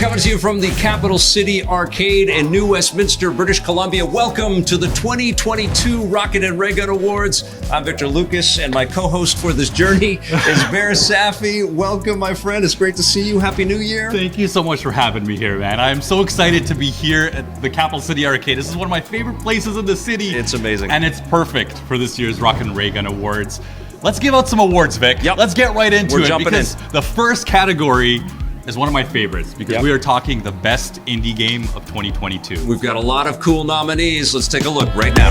Coming to you from the Capital City Arcade in New Westminster, British Columbia. Welcome to the 2022 Rocket Raygun Awards. I'm Victor Lucas, and my co-host for this journey is Behr Safi. Welcome, my friend. It's great to see you. Happy New Year. Thank you so much for having me here, man. I'm so excited to be here at the Capital City Arcade. This is one of my favorite places in the city. It's amazing. And it's perfect for this year's Rocket Raygun Awards. Let's give out some awards, Vic. Yep. Let's get right into it because in. The first category is one of my favorites because we are talking the best indie game of 2022. We've got a lot of cool nominees. Let's take a look right now.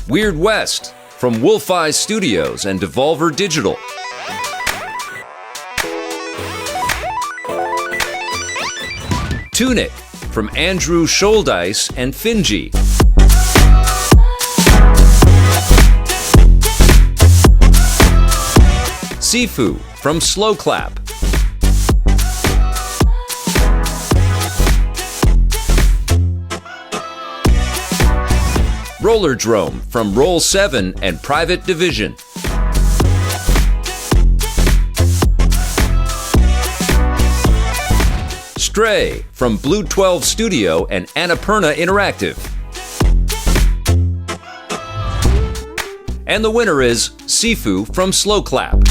Weird West from Wolf Eye Studios and Devolver Digital. Tunic from Andrew Scholdice and Finji. Sifu from Slow Clap. Roller Drome from Roll7 and Private Division. Stray from Blue 12 Studio and Annapurna Interactive. And the winner is Sifu from Slow Clap.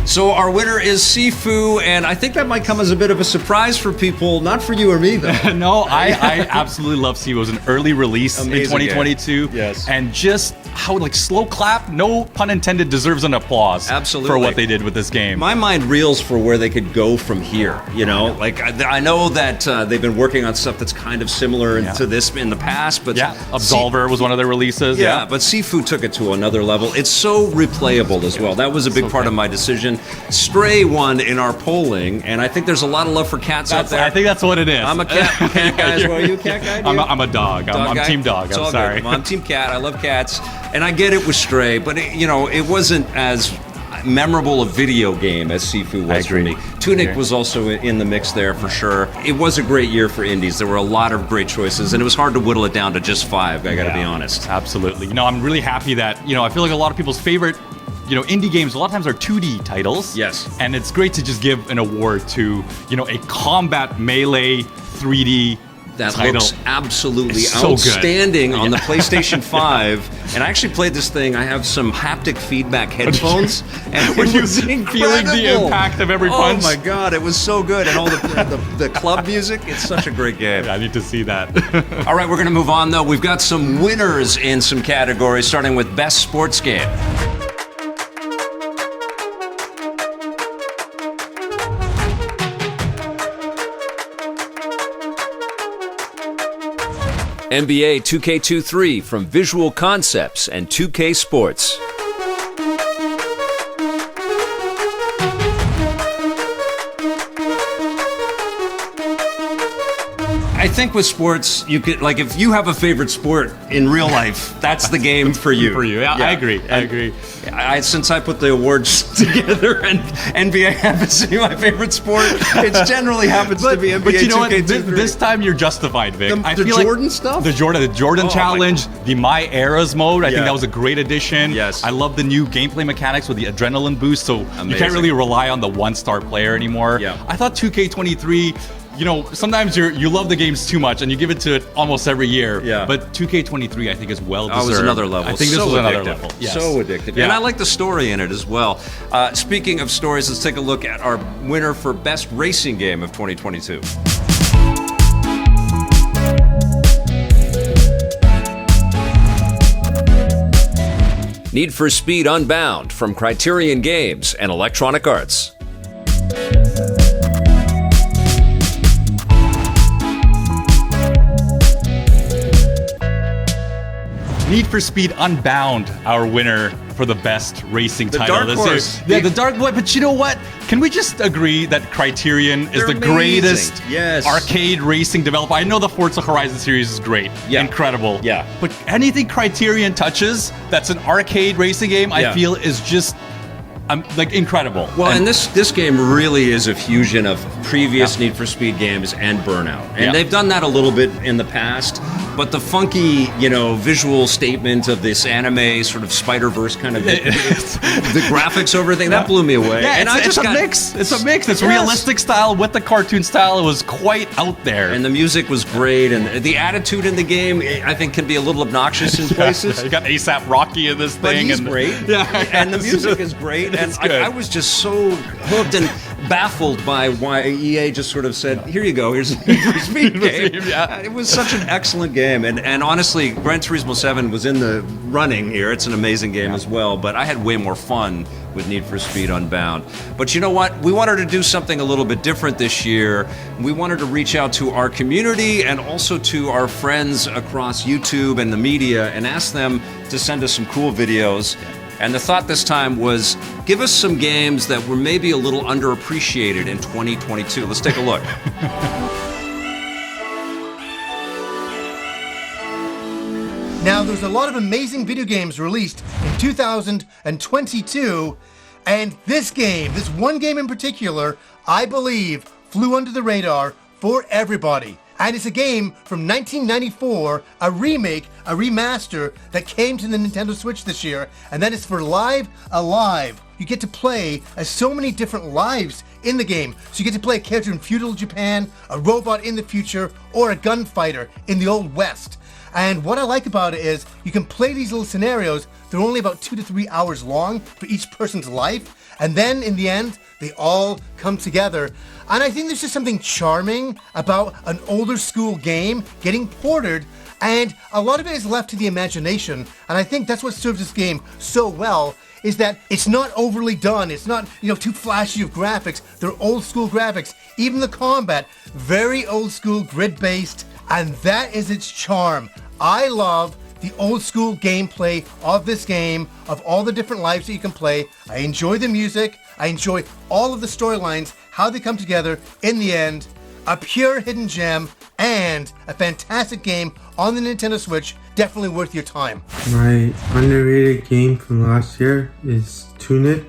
So our winner is Sifu, and I think that might come as a bit of a surprise for people, not for you or me, though. No, I absolutely love Sifu. It was an early release Amazing in 2022. game. Yes. And just how, Slow Clap, no pun intended, deserves an applause. Absolutely. For what they did with this game. My mind reels for where they could go from here, you know? I know that they've been working on stuff that's kind of similar to this in the past, but... Yeah, Absolver was one of their releases. Yeah, but Sifu took it to another level. It's so replayable as well. That was a big part of my decision. Stray won in our polling, and I think there's a lot of love for cats out there. I think that's what it is. I'm a cat guy as well. Are you a cat guy? I'm a dog. I'm team dog. I'm sorry. Well, I'm team cat. I love cats, and I get it with Stray, but it wasn't as memorable a video game as Sifu was for me. Tunic was also in the mix there for sure. It was a great year for indies. There were a lot of great choices, and it was hard to whittle it down to just 5. I got to be honest. Absolutely. I'm really happy that I feel like a lot of people's favorite indie games a lot of times are 2D titles. Yes. And it's great to just give an award to, a combat melee 3D that title. Looks absolutely so outstanding on the PlayStation 5. And I actually played this thing. I have some haptic feedback headphones. And Were it you was feeling incredible. the impact of every punch? Oh my God, it was so good. And all the club music, it's such a great game. I need to see that. All right, we're going to move on though. We've got some winners in some categories, starting with Best Sports Game. NBA 2K23 from Visual Concepts and 2K Sports. I think with sports, you could if you have a favorite sport in real life, that's the game for you. Yeah, I agree. I agree. Since I put the awards together and NBA happens to be my favorite sport, it generally happens to be NBA 2K23. But you know what? This time you're justified, Vic. The Jordan stuff? The Jordan Challenge, the My Eras mode, I think that was a great addition. Yes. I love the new gameplay mechanics with the adrenaline boost, so you can't really rely on the one-star player anymore. Yeah. I thought 2K23... sometimes you love the games too much and you give it to it almost every year. Yeah. But 2K23, I think, is well deserved. Oh, it was another level. I think this was another level. Yes. So addictive. Yeah. And I like the story in it as well. Speaking of stories, let's take a look at our winner for Best Racing Game of 2022. Need for Speed Unbound from Criterion Games and Electronic Arts. Need for Speed Unbound, our winner for the best racing title dark this horse. year. Yeah, the dark horse. But you know what? Can we just agree that Criterion is the greatest arcade racing developer? I know the Forza Horizon series is great, incredible. Yeah. But anything Criterion touches that's an arcade racing game, I feel is just like incredible. Well, and this game really is a fusion of previous Need for Speed games and Burnout. And they've done that a little bit in the past, but the funky, visual statement of this anime sort of Spider-Verse kind of the graphics over everything, that blew me away. Yeah, and it's a mix. It's a mix. It's realistic style with the cartoon style. It was quite out there. And the music was great, and the attitude in the game, I think, can be a little obnoxious in places. You got A$AP Rocky in this thing. But he's great. And the music is great. And I was just so hooked and baffled by why EA just sort of said, here you go, here's a Need for Speed game. It was such an excellent game. And honestly, Gran Turismo 7 was in the running here. It's an amazing game as well. But I had way more fun with Need for Speed Unbound. But you know what? We wanted to do something a little bit different this year. We wanted to reach out to our community and also to our friends across YouTube and the media and ask them to send us some cool videos. And the thought this time was, give us some games that were maybe a little underappreciated in 2022. Let's take a look. Now, there's a lot of amazing video games released in 2022, and this one game in particular, I believe, flew under the radar for everybody. And it's a game from 1994, a remake, a remaster that came to the Nintendo Switch this year, and that is for Live Alive. You get to play as so many different lives in the game. So you get to play a character in feudal Japan, a robot in the future, or a gunfighter in the Old West. And what I like about it is you can play these little scenarios. They're only about 2 to 3 hours long for each person's life. And then in the end, they all come together. And I think there's just something charming about an older school game getting ported. And a lot of it is left to the imagination. And I think that's what serves this game so well, is that it's not overly done. It's not, too flashy of graphics. They're old school graphics. Even the combat, very old school, grid-based. And that is its charm. I love the old school gameplay of this game, of all the different lives that you can play. I enjoy the music. I enjoy all of the storylines, how they come together in the end. A pure hidden gem and a fantastic game on the Nintendo Switch. Definitely worth your time. My underrated game from last year is Tunic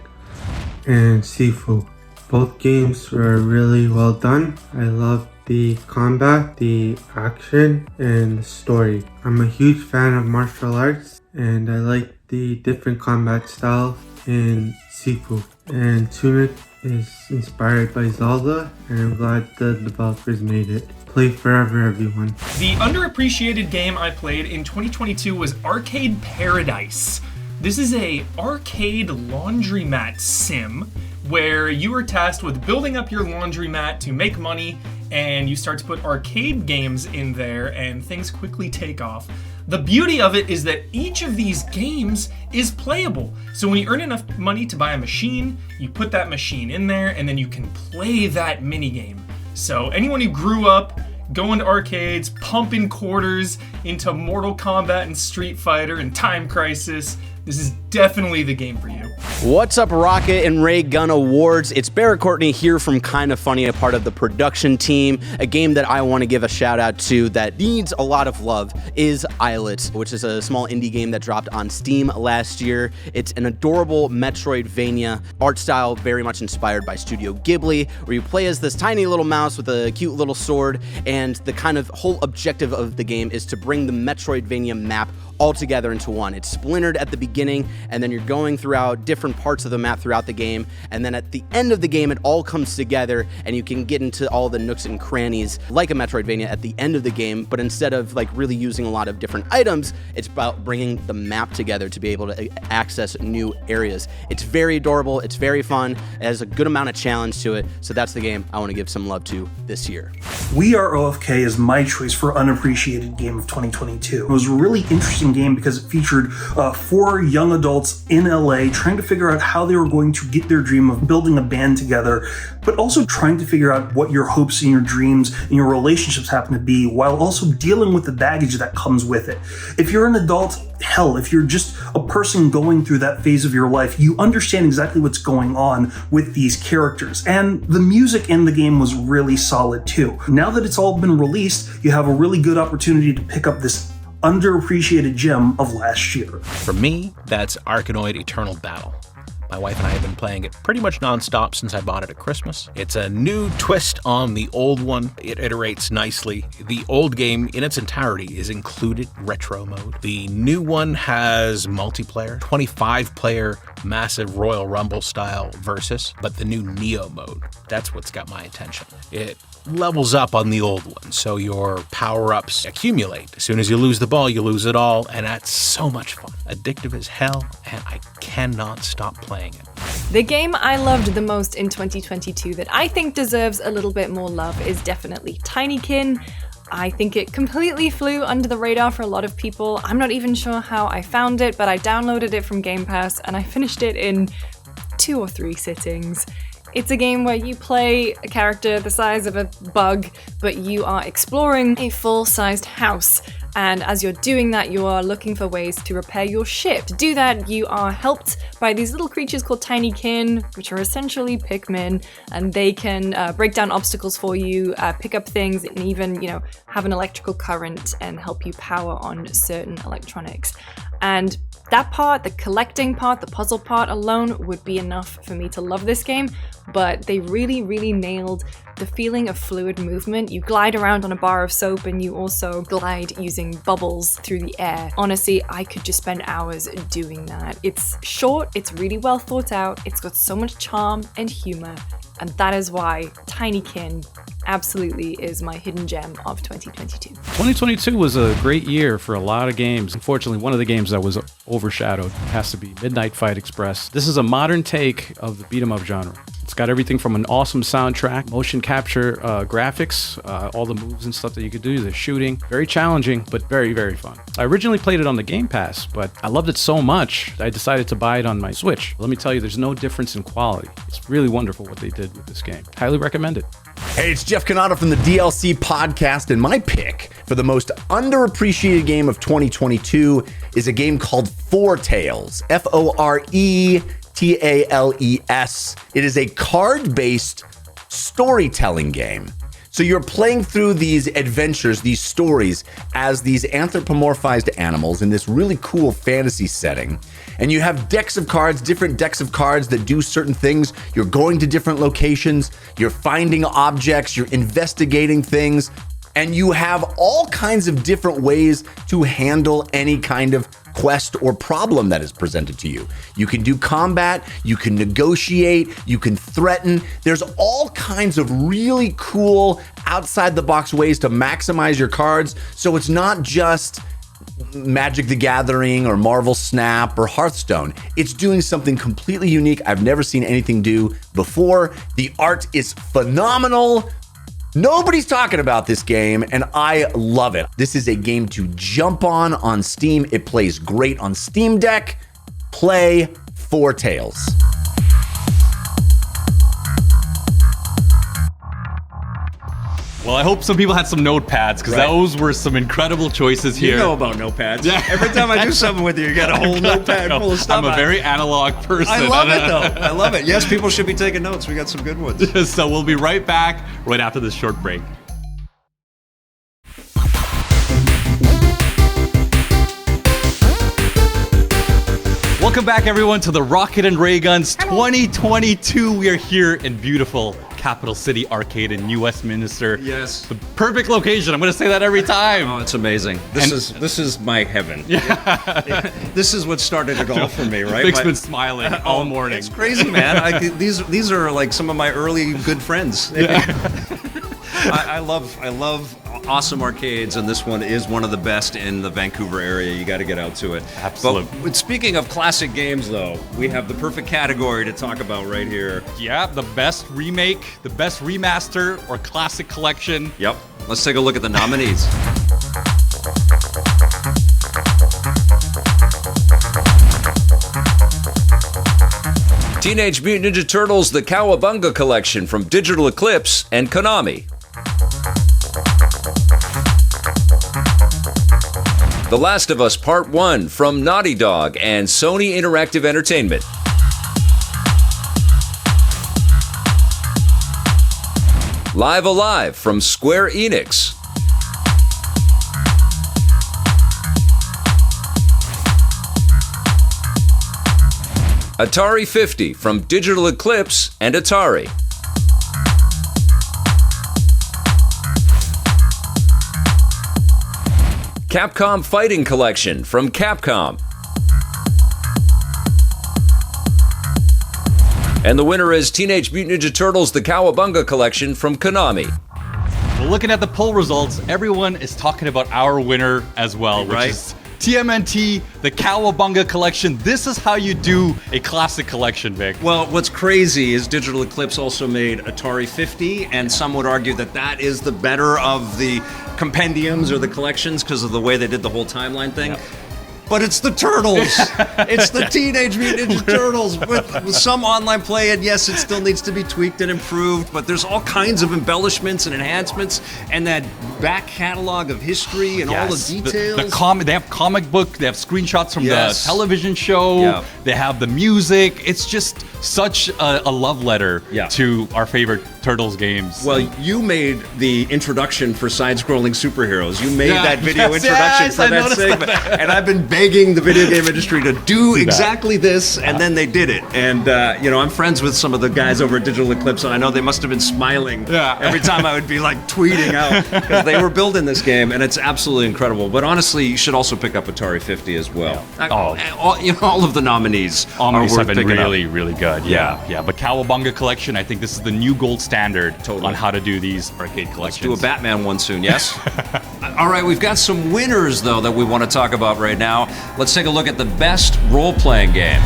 and Sifu. Both games were really well done. I love the combat, the action, and the story. I'm a huge fan of martial arts, and I like the different combat styles in Sifu. And Tunic is inspired by Zelda, and I'm glad the developers made it. Play forever, everyone. The underappreciated game I played in 2022 was Arcade Paradise. This is a arcade laundromat sim where you are tasked with building up your laundromat to make money, and you start to put arcade games in there and things quickly take off. The beauty of it is that each of these games is playable. So when you earn enough money to buy a machine, you put that machine in there and then you can play that minigame. So anyone who grew up going to arcades, pumping quarters into Mortal Kombat and Street Fighter and Time Crisis, this is definitely the game for you. What's up, Rocket and Raygun Awards? It's Behr Courtney here from Kinda Funny, a part of the production team. A game that I want to give a shout out to that needs a lot of love is Islet, which is a small indie game that dropped on Steam last year. It's an adorable Metroidvania, art style very much inspired by Studio Ghibli, where you play as this tiny little mouse with a cute little sword, and the kind of whole objective of the game is to bring the Metroidvania map all together into one. It's splintered at the beginning, and then you're going throughout different parts of the map throughout the game, and then at the end of the game it all comes together and you can get into all the nooks and crannies like a Metroidvania at the end of the game, but instead of like really using a lot of different items, it's about bringing the map together to be able to access new areas. It's very adorable, it's very fun, it has a good amount of challenge to it, so that's the game I want to give some love to this year. We Are OFK is my choice for unappreciated game of 2022. It was a really interesting game because it featured 4 young adults in LA trying to figure out how they were going to get their dream of building a band together, but also trying to figure out what your hopes and your dreams and your relationships happen to be, while also dealing with the baggage that comes with it. If you're an adult, hell, if you're just a person going through that phase of your life, you understand exactly what's going on with these characters. And the music in the game was really solid too. Now that it's all been released, you have a really good opportunity to pick up this underappreciated gem of last year. For me, that's Arkanoid Eternal Battle. My wife and I have been playing it pretty much nonstop since I bought it at Christmas. It's a new twist on the old one. It iterates nicely. The old game in its entirety is included retro mode. The new one has multiplayer, 25-player massive Royal Rumble style versus, but the new Neo mode, that's what's got my attention. It levels up on the old one, so your power-ups accumulate. As soon as you lose the ball, you lose it all, and that's so much fun. Addictive as hell, and I cannot stop playing it. The game I loved the most in 2022 that I think deserves a little bit more love is definitely Tinykin. I think it completely flew under the radar for a lot of people. I'm not even sure how I found it, but I downloaded it from Game Pass and I finished it in 2 or 3 sittings. It's a game where you play a character the size of a bug, but you are exploring a full-sized house. And as you're doing that, you are looking for ways to repair your ship. To do that, you are helped by these little creatures called Tinykin, which are essentially Pikmin, and they can break down obstacles for you, pick up things, and even, have an electrical current and help you power on certain electronics. And that part, the collecting part, the puzzle part alone would be enough for me to love this game, but they really, really nailed the feeling of fluid movement. You glide around on a bar of soap and you also glide using bubbles through the air. Honestly, I could just spend hours doing that. It's short, it's really well thought out, it's got so much charm and humor, and that is why Tinykin absolutely is my hidden gem of 2022. 2022 was a great year for a lot of games. Unfortunately, one of the games that was overshadowed has to be Midnight Fight Express. This is a modern take of the beat 'em up genre. It's got everything from an awesome soundtrack, motion capture graphics, all the moves and stuff that you could do, the shooting. Very challenging, but very, very fun. I originally played it on the Game Pass, but I loved it so much, I decided to buy it on my Switch. Let me tell you, there's no difference in quality. It's really wonderful what they did with this game. Highly recommend it. Hey, it's Jeff Canada from the DLC podcast, and my pick for the most underappreciated game of 2022 is a game called Four Tales. Foretales. It is a card-based storytelling game. So you're playing through these adventures, these stories, as these anthropomorphized animals in this really cool fantasy setting. And you have decks of cards, different decks of cards that do certain things. You're going to different locations, you're finding objects, you're investigating things, and you have all kinds of different ways to handle any kind of quest or problem that is presented to you. You can do combat, you can negotiate, you can threaten. There's all kinds of really cool outside the box ways to maximize your cards. So it's not just Magic the Gathering or Marvel Snap or Hearthstone. It's doing something completely unique I've never seen anything do before. The art is phenomenal. Nobody's talking about this game, and I love it. This is a game to jump on Steam. It plays great on Steam Deck. Play Four Tales. Well, I hope some people had some notepads, because those were some incredible choices here. You know about notepads. Yeah. Every time I do something with you, you got a whole notepad full of stuff. I'm a very analog person. I love it, though. I love it. Yes, people should be taking notes. We got some good ones. So we'll be right back right after this short break. Welcome back, everyone, to the Rocket and Rayguns 2022. We are here in beautiful Capital City Arcade in New Westminster. Yes. The perfect location. I'm going to say that every time. Oh, it's amazing. This is my heaven. Yeah. This is what started it all for me, right? Vic's been smiling all morning. It's crazy, man. These are like some of my early good friends. Yeah. I love awesome arcades, and this one is one of the best in the Vancouver area. You got to get out to it. Absolutely. But speaking of classic games, though, we have the perfect category to talk about right here. Yeah, the best remake, the best remaster, or classic collection. Yep. Let's take a look at the nominees. Teenage Mutant Ninja Turtles: The Cowabunga Collection from Digital Eclipse and Konami. The Last of Us Part 1 from Naughty Dog and Sony Interactive Entertainment. Live Alive from Square Enix. Atari 50 from Digital Eclipse and Atari. Capcom Fighting Collection from Capcom. And the winner is Teenage Mutant Ninja Turtles The Cowabunga Collection from Konami. Well, looking at the poll results, everyone is talking about our winner as well, which is TMNT, The Cowabunga Collection. This is how you do a classic collection, Vic. Well, what's crazy is Digital Eclipse also made Atari 50, and some would argue that that is the better of the compendiums or the collections because of the way they did the whole timeline thing. Yep. But it's the Turtles. It's the Teenage Mutant Ninja Turtles with some online play, and yes, it still needs to be tweaked and improved, but there's all kinds of embellishments and enhancements, and that back catalog of history and all the details. They have comic book, they have screenshots from the television show, they have the music. It's just such a love letter to our favorite Turtles games. Well, you made the introduction for side-scrolling superheroes. You made that video introduction for that segment, and I've been begging the video game industry to do exactly this, and then they did it. And I'm friends with some of the guys over at Digital Eclipse, and I know they must have been smiling every time I would be like tweeting out because they were building this game, and it's absolutely incredible. But honestly, you should also pick up Atari 50 as well. All of the nominees are worth have been picking really, up. really good. Yeah. But Cowabunga Collection, I think this is the new gold standard on how to do these arcade collections. Let's do a Batman one soon, yes? All right, we've got some winners, though, that we want to talk about right now. Let's take a look at the best role-playing game.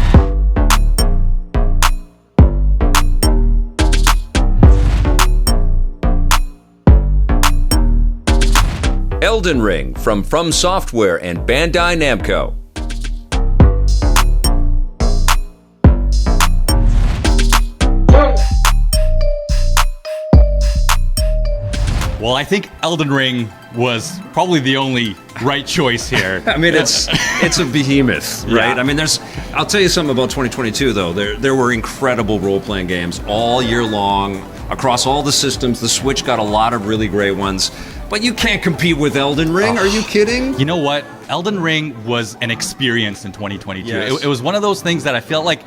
Elden Ring from Software and Bandai Namco. Well, I think Elden Ring was probably the only right choice here. I mean, it's a behemoth, right? I mean, I'll tell you something about 2022, though. There were incredible role-playing games all year long, across all the systems. The Switch got a lot of really great ones. But you can't compete with Elden Ring. Are you kidding? You know what? Elden Ring was an experience in 2022. It was one of those things that I felt like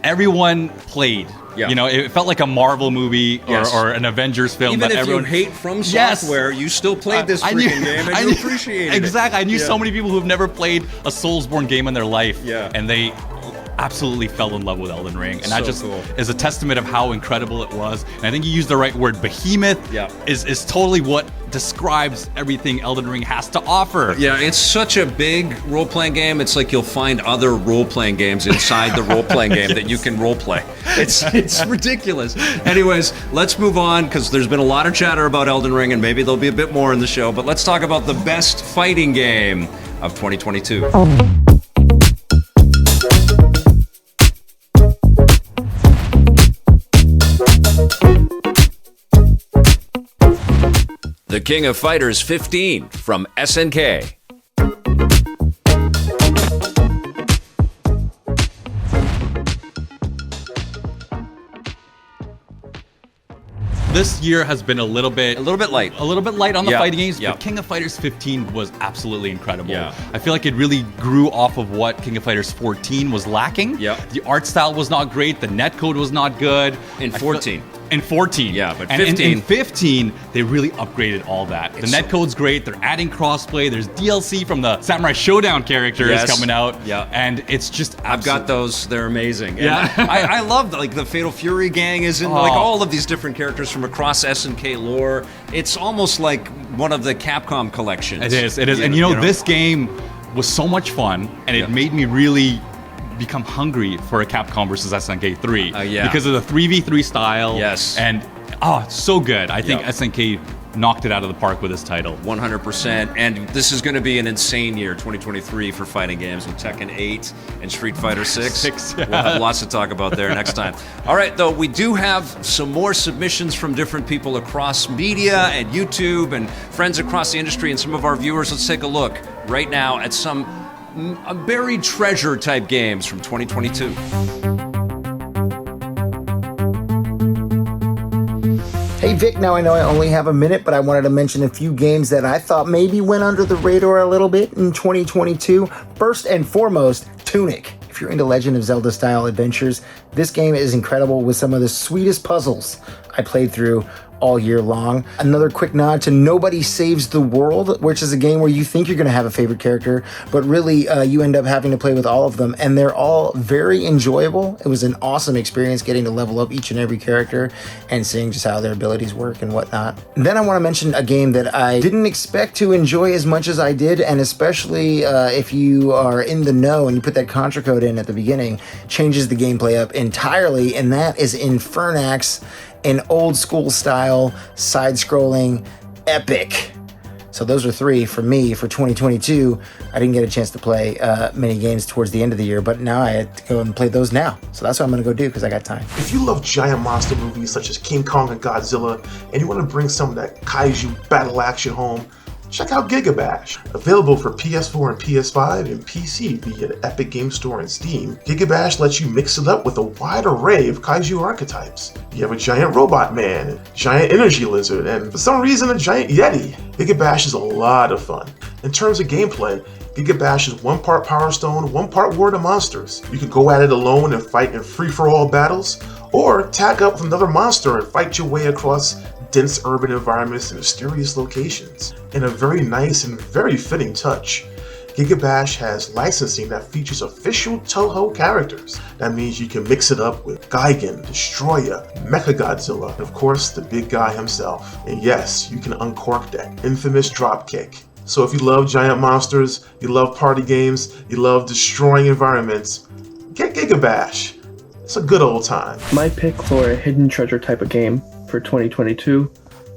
everyone played. Yeah. You know, it felt like a Marvel movie or an Avengers film. Even that if everyone you hate From Software, you still played this freaking game and you appreciated it. Exactly. I knew so many people who've never played a Soulsborne game in their life. And they absolutely fell in love with Elden Ring. And that just is a testament of how incredible it was. And I think you used the right word. Behemoth is totally what describes everything Elden Ring has to offer. Yeah, it's such a big role-playing game. It's like you'll find other role-playing games inside the role-playing game that you can role-play. It's ridiculous. Anyways, let's move on because there's been a lot of chatter about Elden Ring and maybe there'll be a bit more in the show. But let's talk about the best fighting game of 2022. The King of Fighters 15 from SNK. This year has been a little bit light. A little bit light on the fighting games, but King of Fighters 15 was absolutely incredible. Yeah. I feel like it really grew off of what King of Fighters 14 was lacking. The art style was not great, the netcode was not good. In 14. In 14. Yeah, but 15. In 15, they really upgraded all that. The netcode's great, they're adding crossplay, there's DLC from the Samurai Showdown characters coming out. Yeah. And it's just I've got those, they're amazing. Yeah. I love like the Fatal Fury gang is in like all of these different characters from across SNK lore. It's almost like one of the Capcom collections. It is. And you know, this game was so much fun, and it made me really become hungry for a Capcom versus SNK 3 because of the 3v3 style. Yes. And it's so good. I think SNK knocked it out of the park with this title. 100%. And this is going to be an insane year, 2023, for fighting games with Tekken 8 and Street Fighter 6. We'll have lots to talk about there next time. All right, though, we do have some more submissions from different people across media and YouTube and friends across the industry and some of our viewers. Let's take a look right now at some buried treasure type games from 2022. Hey Vic, now I know I only have a minute, but I wanted to mention a few games that I thought maybe went under the radar a little bit in 2022. First and foremost, Tunic. If you're into Legend of Zelda style adventures, this game is incredible with some of the sweetest puzzles I played through all year long. Another quick nod to Nobody Saves the World, which is a game where you think you're going to have a favorite character, but really you end up having to play with all of them, and they're all very enjoyable. It was an awesome experience getting to level up each and every character and seeing just how their abilities work and whatnot. And then I want to mention a game that I didn't expect to enjoy as much as I did, and especially if you are in the know and you put that contra code in at the beginning, changes the gameplay up entirely, and that is Infernax, an old school style, side-scrolling epic. So those are 3 for me for 2022. I didn't get a chance to play many games towards the end of the year, but now I had to go and play those now. So that's what I'm gonna go do because I got time. If you love giant monster movies such as King Kong and Godzilla, and you want to bring some of that kaiju battle action home, check out Gigabash. Available for PS4 and PS5 and PC via the Epic Game Store and Steam, Gigabash lets you mix it up with a wide array of kaiju archetypes. You have a giant robot man, a giant energy lizard, and for some reason a giant yeti. Gigabash is a lot of fun. In terms of gameplay, Gigabash is 1 part Power Stone, 1 part War of the Monsters. You can go at it alone and fight in free-for-all battles, or tag up with another monster and fight your way across dense urban environments and mysterious locations. In a very nice and very fitting touch, Gigabash has licensing that features official Toho characters. That means you can mix it up with Gigan, Destroyer, Mechagodzilla, and of course the big guy himself. And yes, you can uncork that infamous dropkick. So if you love giant monsters, you love party games, you love destroying environments, get Gigabash. It's a good old time. My pick for a hidden treasure type of game for 2022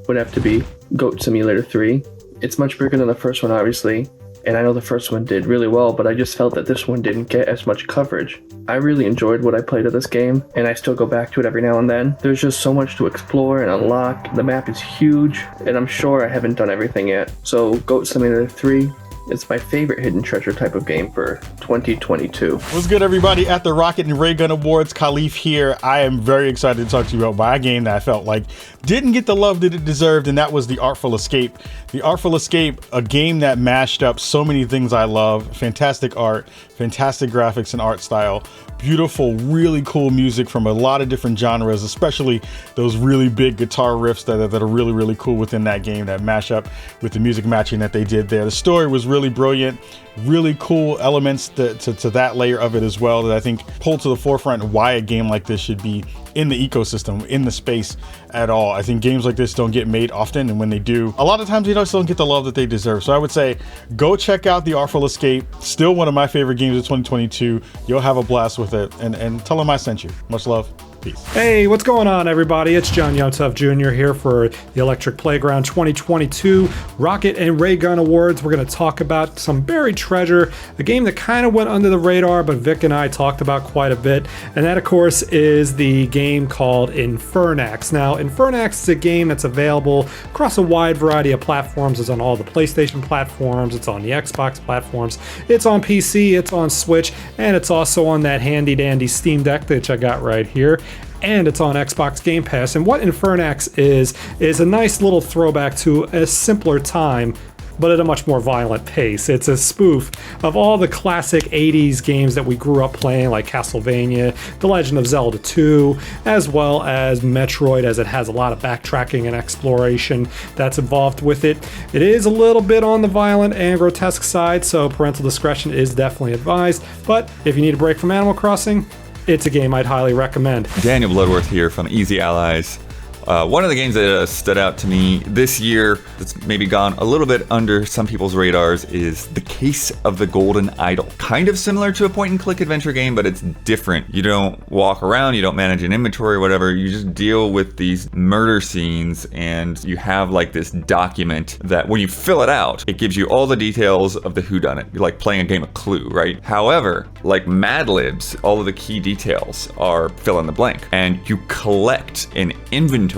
would have to be Goat Simulator 3. It's much bigger than the first one, obviously, and I know the first one did really well, but I just felt that this one didn't get as much coverage. I really enjoyed what I played of this game, and I still go back to it every now and then. There's just so much to explore and unlock. The map is huge, and I'm sure I haven't done everything yet. So Goat Simulator 3, it's my favorite hidden treasure type of game for 2022. What's good, everybody? At the Rocket and Raygun Awards, Khalif here. I am very excited to talk to you about my game that I felt like didn't get the love that it deserved, and that was The Artful Escape. The Artful Escape, a game that mashed up so many things I love. Fantastic art, fantastic graphics and art style, beautiful, really cool music from a lot of different genres, especially those really big guitar riffs that are really, really cool within that game that mash up with the music matching that they did there. The story was really brilliant, really cool elements to that layer of it as well that I think pull to the forefront why a game like this should be in the ecosystem, in the space at all. I think games like this don't get made often, and when they do, a lot of times they just don't get the love that they deserve. So I would say go check out The Artful Escape. Still one of my favorite games of 2022. You'll have a blast with it, and tell them I sent you. Much love. Peace. Hey, what's going on, everybody? It's John Yontov Jr. here for the Electric Playground 2022 Rocket and Raygun Awards. We're going to talk about some buried treasure, a game that kind of went under the radar, but Vic and I talked about quite a bit. And that, of course, is the game called Infernax. Now, Infernax is a game that's available across a wide variety of platforms. It's on all the PlayStation platforms, it's on the Xbox platforms, it's on PC, it's on Switch, and it's also on that handy dandy Steam Deck that I got right here. And it's on Xbox Game Pass. And what Infernax is a nice little throwback to a simpler time, but at a much more violent pace. It's a spoof of all the classic 80s games that we grew up playing, like Castlevania, The Legend of Zelda 2, as well as Metroid, as it has a lot of backtracking and exploration that's involved with it. It is a little bit on the violent and grotesque side, so parental discretion is definitely advised. But if you need a break from Animal Crossing, it's a game I'd highly recommend. Daniel Bloodworth here from Easy Allies. One of the games that stood out to me this year that's maybe gone a little bit under some people's radars is The Case of the Golden Idol. Kind of similar to a point-and-click adventure game, but it's different. You don't walk around, you don't manage an inventory or whatever, you just deal with these murder scenes, and you have like this document that when you fill it out, it gives you all the details of the whodunit. You're like playing a game of Clue, right? However, like Mad Libs, all of the key details are fill in the blank, and you collect an inventory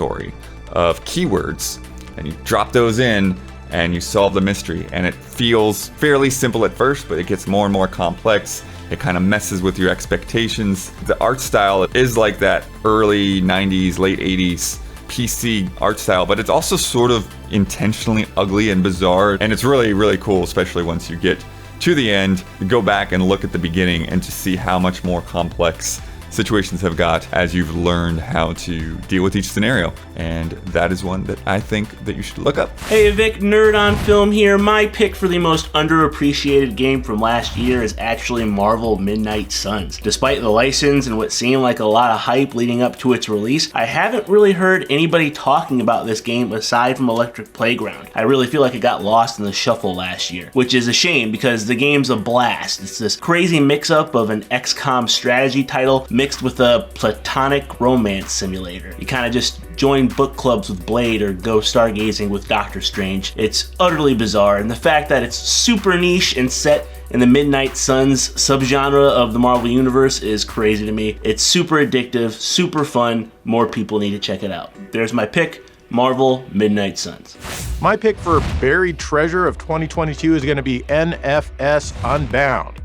of keywords, and you drop those in and you solve the mystery. And it feels fairly simple at first, but it gets more and more complex. It kind of messes with your expectations. The art style is like that early 90s, late 80s PC art style, but it's also sort of intentionally ugly and bizarre. And it's really, really cool, especially once you get to the end, go back and look at the beginning and to see how much more complex situations have got as you've learned how to deal with each scenario. And that is one that I think that you should look up. Hey Vic, Nerd on Film here. My pick for the most underappreciated game from last year is actually Marvel Midnight Suns. Despite the license and what seemed like a lot of hype leading up to its release, I haven't really heard anybody talking about this game aside from Electric Playground. I really feel like it got lost in the shuffle last year, which is a shame because the game's a blast. It's this crazy mix-up of an XCOM strategy title mixed with a platonic romance simulator. You kind of just join book clubs with Blade or go stargazing with Doctor Strange. It's utterly bizarre, and the fact that it's super niche and set in the Midnight Suns subgenre of the Marvel Universe is crazy to me. It's super addictive, super fun. More people need to check it out. There's my pick, Marvel Midnight Suns. My pick for buried treasure of 2022 is going to be NFS Unbound.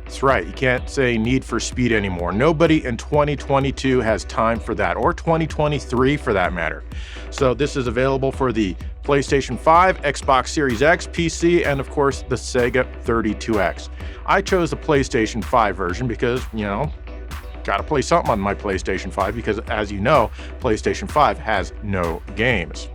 That's right, you can't say Need for Speed anymore. Nobody in 2022 has time for that, or 2023 for that matter. So this is available for the PlayStation 5, Xbox Series X, PC, and of course the Sega 32X. I chose the PlayStation 5 version because, you know, gotta play something on my PlayStation 5 because, as you know, PlayStation 5 has no games.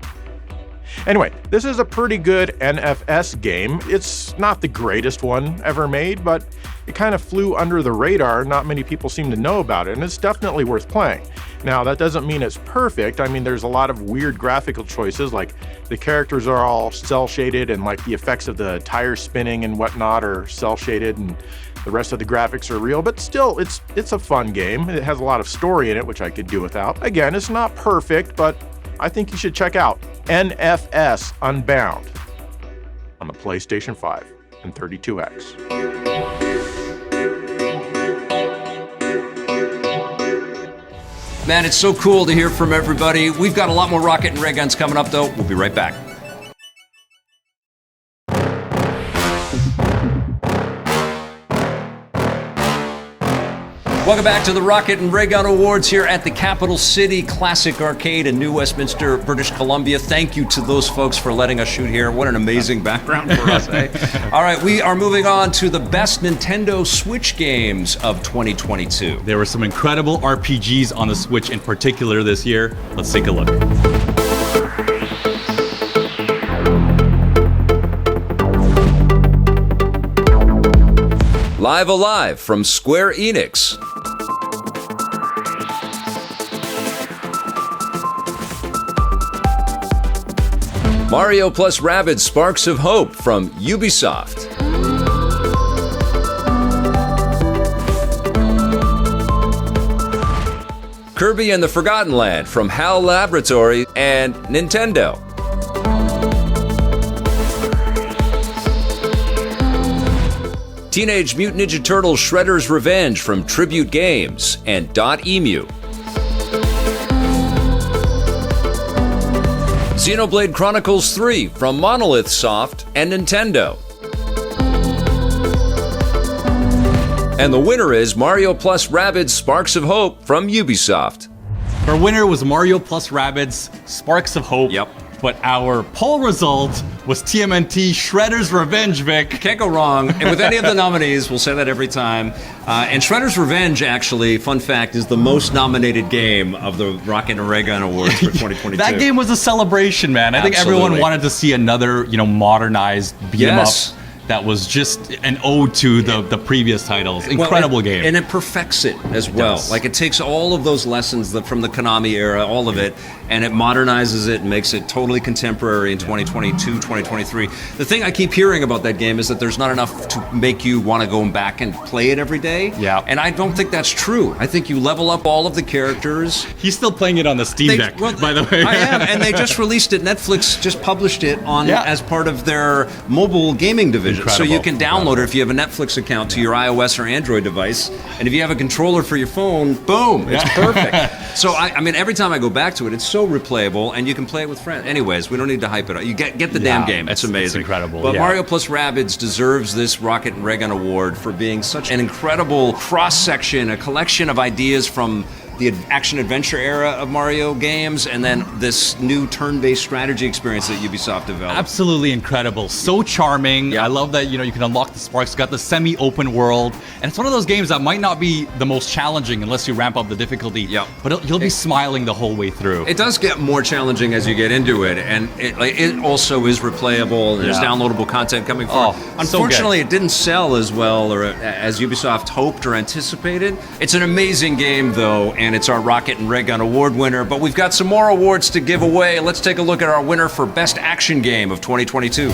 Anyway, this is a pretty good NFS game. It's not the greatest one ever made, but it kind of flew under the radar. Not many people seem to know about it, and it's definitely worth playing. Now, that doesn't mean it's perfect. I mean, there's a lot of weird graphical choices, like the characters are all cel-shaded, and like the effects of the tire spinning and whatnot are cel-shaded, and the rest of the graphics are real, but still, it's a fun game. It has a lot of story in it, which I could do without. Again, it's not perfect, but I think you should check out NFS Unbound on the PlayStation 5 and 32X. Man, it's so cool to hear from everybody. We've got a lot more Rocket and Ray Guns coming up, though. We'll be right back. Welcome back to the Rocket and Raygun Awards here at the Capital City Classic Arcade in New Westminster, British Columbia. Thank you to those folks for letting us shoot here. What an amazing background for us, eh? All right, we are moving on to the best Nintendo Switch games of 2022. There were some incredible RPGs on the Switch in particular this year. Let's take a look. Live Alive from Square Enix. Mario plus Rabbids Sparks of Hope from Ubisoft. Kirby and the Forgotten Land from HAL Laboratory and Nintendo. Teenage Mutant Ninja Turtles Shredder's Revenge from Tribute Games and .emu. Xenoblade Chronicles 3 from Monolith Soft and Nintendo. And the winner is Mario plus Rabbids Sparks of Hope from Ubisoft. Our winner was Mario plus Rabbids Sparks of Hope. Yep. But our poll result was TMNT Shredder's Revenge, Vic. Can't go wrong. And with any of the nominees, we'll say that every time. And Shredder's Revenge, actually, fun fact, is the most nominated game of the Rocket and Raygun Awards for 2022. That game was a celebration, man. I think everyone wanted to see another, modernized beat 'em up that was just an ode to the previous titles. Incredible game. And it perfects it as well. Yes. Like, it takes all of those lessons from the Konami era, all of it, and it modernizes it and makes it totally contemporary in 2022, 2023. The thing I keep hearing about that game is that there's not enough to make you want to go back and play it every day. Yeah. And I don't think that's true. I think you level up all of the characters. He's still playing it on the Steam Deck, by the way. I am, and they just released it. Netflix just published it as part of their mobile gaming division. So you can download it if you have a Netflix account to your iOS or Android device. And if you have a controller for your phone, boom, it's perfect. So, I mean, every time I go back to it, it's so replayable, and you can play it with friends. Anyways, we don't need to hype it up. You get the damn game. It's amazing. It's incredible. But Mario plus Rabbids deserves this Rocket and Raygun Award for being such an incredible cross-section, a collection of ideas from the action-adventure era of Mario games, and then this new turn-based strategy experience that Ubisoft developed. Absolutely incredible. So charming. I love that, you can unlock the sparks. It's got the semi-open world. And it's one of those games that might not be the most challenging unless you ramp up the difficulty. But you'll be smiling the whole way through. It does get more challenging as you get into it, and it also is replayable. There's downloadable content coming forward. Unfortunately, it didn't sell as well or as Ubisoft hoped or anticipated. It's an amazing game, though, and it's our Rocket and Raygun Award winner. But we've got some more awards to give away. Let's take a look at our winner for Best Action Game of 2022.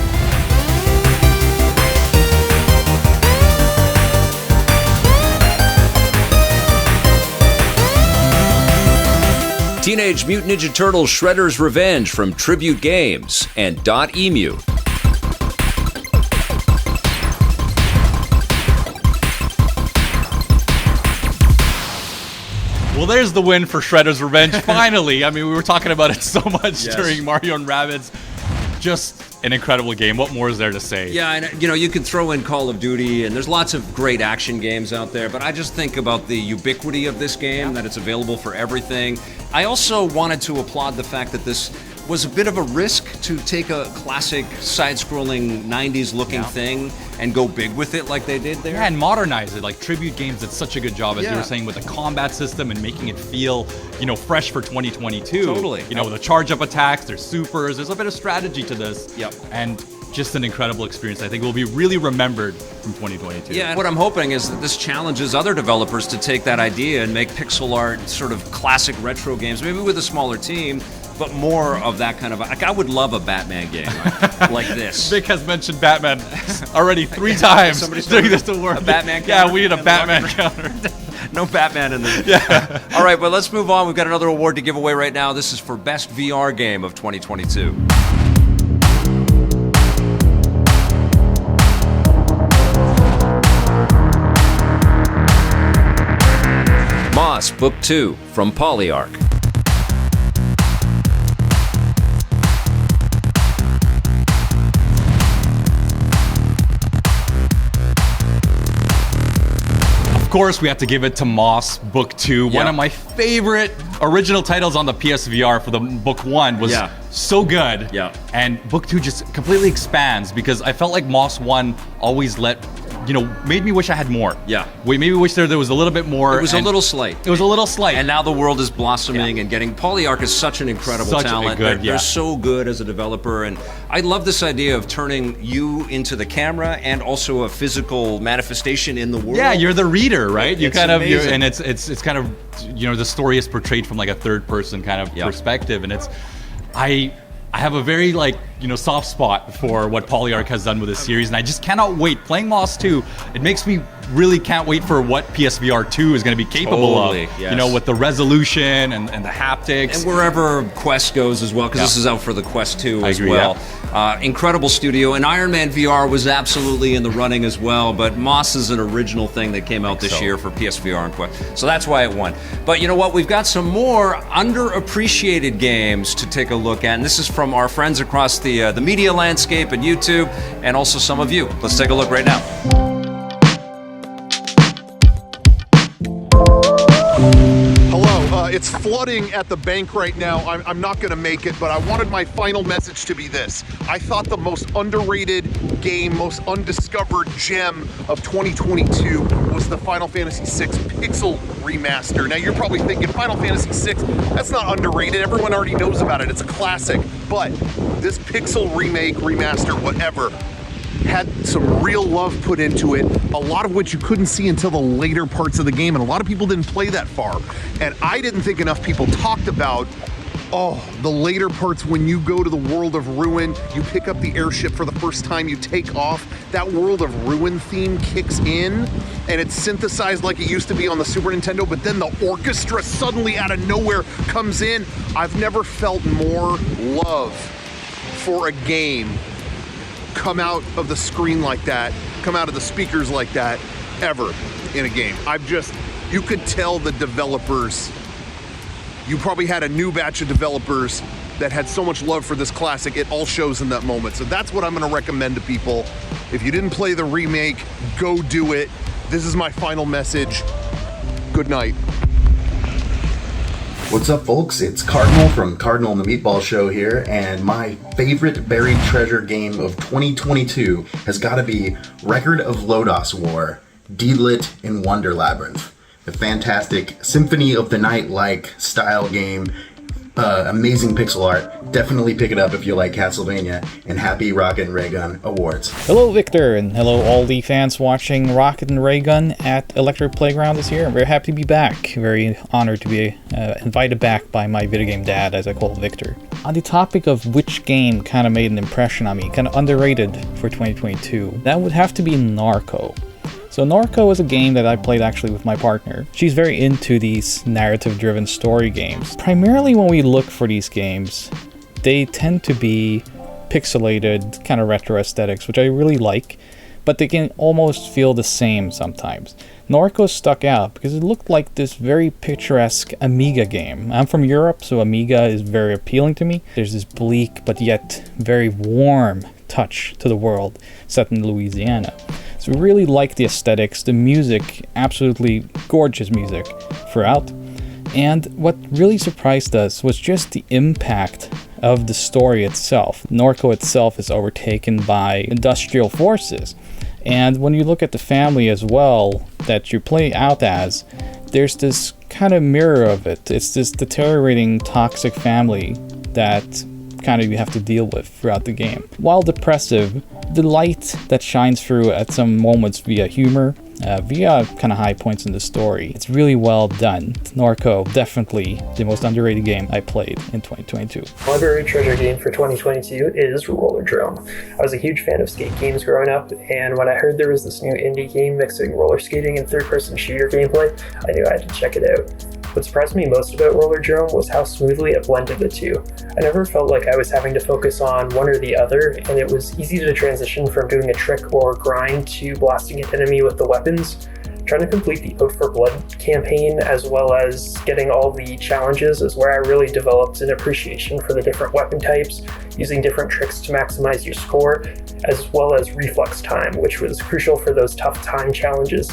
Teenage Mutant Ninja Turtles Shredder's Revenge from Tribute Games and .emu. Well, there's the win for Shredder's Revenge, finally. I mean, we were talking about it so much during Mario and Rabbids. Just an incredible game. What more is there to say? Yeah, and you can throw in Call of Duty, and there's lots of great action games out there, but I just think about the ubiquity of this game, that it's available for everything. I also wanted to applaud the fact that this was a bit of a risk to take a classic side-scrolling 90s-looking thing and go big with it like they did there. Yeah, and modernize it. Like Tribute Games did such a good job, as you were saying, with the combat system and making it feel, fresh for 2022. Totally. With the charge-up attacks, there's supers, there's a bit of strategy to this. And just an incredible experience. I think will be really remembered from 2022. Yeah, and what I'm hoping is that this challenges other developers to take that idea and make pixel art sort of classic retro games, maybe with a smaller team, but more of that kind of... I would love a Batman game like this. Vic has mentioned Batman already 3 times during this award. A Batman counter? Yeah, we need a Batman counter. No Batman in there. All right, but let's move on. We've got another award to give away right now. This is for Best VR Game of 2022. Moss Book 2 from Polyarc. Of course, we have to give it to Moss Book 2. One of my favorite original titles on the PSVR for the Book 1 was so good. And Book 2 just completely expands because I felt like Moss 1 always made me wish I had more. We maybe wish there was a little bit more. It was a little slight. It was a little slight. And now the world is blossoming and getting... Polyarc is such an incredible talent. They're so good as a developer. And I love this idea of turning you into the camera and also a physical manifestation in the world. Yeah, you're the reader, right? It's amazing. And it's kind of, the story is portrayed from like a third person kind of perspective. And I have a very soft spot for what Polyarc has done with this series, and I just cannot wait. Playing Moss 2, it makes me really can't wait for what PSVR 2 is going to be capable of. With the resolution and the haptics. And wherever Quest goes as well, because this is out for the Quest 2 as well. Incredible studio, and Iron Man VR was absolutely in the running as well, but Moss is an original thing that came out this year for PSVR and Quest, so that's why it won. But you know what? We've got some more underappreciated games to take a look at, and this is from our friends across the media landscape and YouTube, and also some of you. Let's take a look right now. Hello, it's flooding at the bank right now. I'm not going to make it, but I wanted my final message to be this. I thought the most underrated game, most undiscovered gem of 2022 was the Final Fantasy VI Pixel Remaster. Now you're probably thinking, Final Fantasy VI, that's not underrated. Everyone already knows about it. It's a classic. But this Pixel Remake, Remaster, whatever, had some real love put into it, a lot of which you couldn't see until the later parts of the game, and a lot of people didn't play that far. And I didn't think enough people talked about the later parts when you go to the world of Ruin, you pick up the airship for the first time, you take off, that world of Ruin theme kicks in, and it's synthesized like it used to be on the Super Nintendo, but then the orchestra suddenly out of nowhere comes in. I've never felt more love for a game come out of the screen like that, come out of the speakers like that, ever in a game. You could tell the developers, you probably had a new batch of developers that had so much love for this classic, it all shows in that moment. So that's what I'm gonna recommend to people. If you didn't play the remake, go do it. This is my final message. Good night. What's up, folks? It's Cardinal from Cardinal and the Meatball Show here, and my favorite buried treasure game of 2022 has got to be Record of Lodos War, D-Lit in Wonder Labyrinth. A fantastic Symphony of the Night-like style game. Amazing pixel art. Definitely pick it up if you like Castlevania, and happy Rocket Raygun Awards. Hello Victor, and hello all the fans watching Rocket and Raygun at Electric Playground this year. I'm very happy to be back. Very honored to be invited back by my video game dad, as I call Victor. On the topic of which game kind of made an impression on me, kind of underrated for 2022, that would have to be Narco. So Narco is a game that I played actually with my partner. She's very into these narrative-driven story games. Primarily when we look for these games, they tend to be pixelated, kind of retro aesthetics, which I really like, but they can almost feel the same sometimes. Narco stuck out because it looked like this very picturesque Amiga game. I'm from Europe, so Amiga is very appealing to me. There's this bleak but yet very warm touch to the world set in Louisiana. So we really like the aesthetics, the music, absolutely gorgeous music throughout. And what really surprised us was just the impact of the story itself. Narco itself is overtaken by industrial forces. And when you look at the family as well that you play out as, there's this kind of mirror of it. It's this deteriorating toxic family that kind of you have to deal with throughout the game. While depressive, the light that shines through at some moments via humor, via kind of high points in the story. It's really well done. Narco, definitely the most underrated game I played in 2022. My buried treasure game for 2022 is Rollerdrome. I was a huge fan of skate games growing up, and when I heard there was this new indie game mixing roller skating and third-person shooter gameplay, I knew I had to check it out. What surprised me most about Rollerdrome was how smoothly it blended the two. I never felt like I was having to focus on one or the other, and it was easy to transition from doing a trick or grind to blasting an enemy with the weapons. Trying to complete the Out for Blood campaign as well as getting all the challenges is where I really developed an appreciation for the different weapon types, using different tricks to maximize your score, as well as reflex time, which was crucial for those tough time challenges.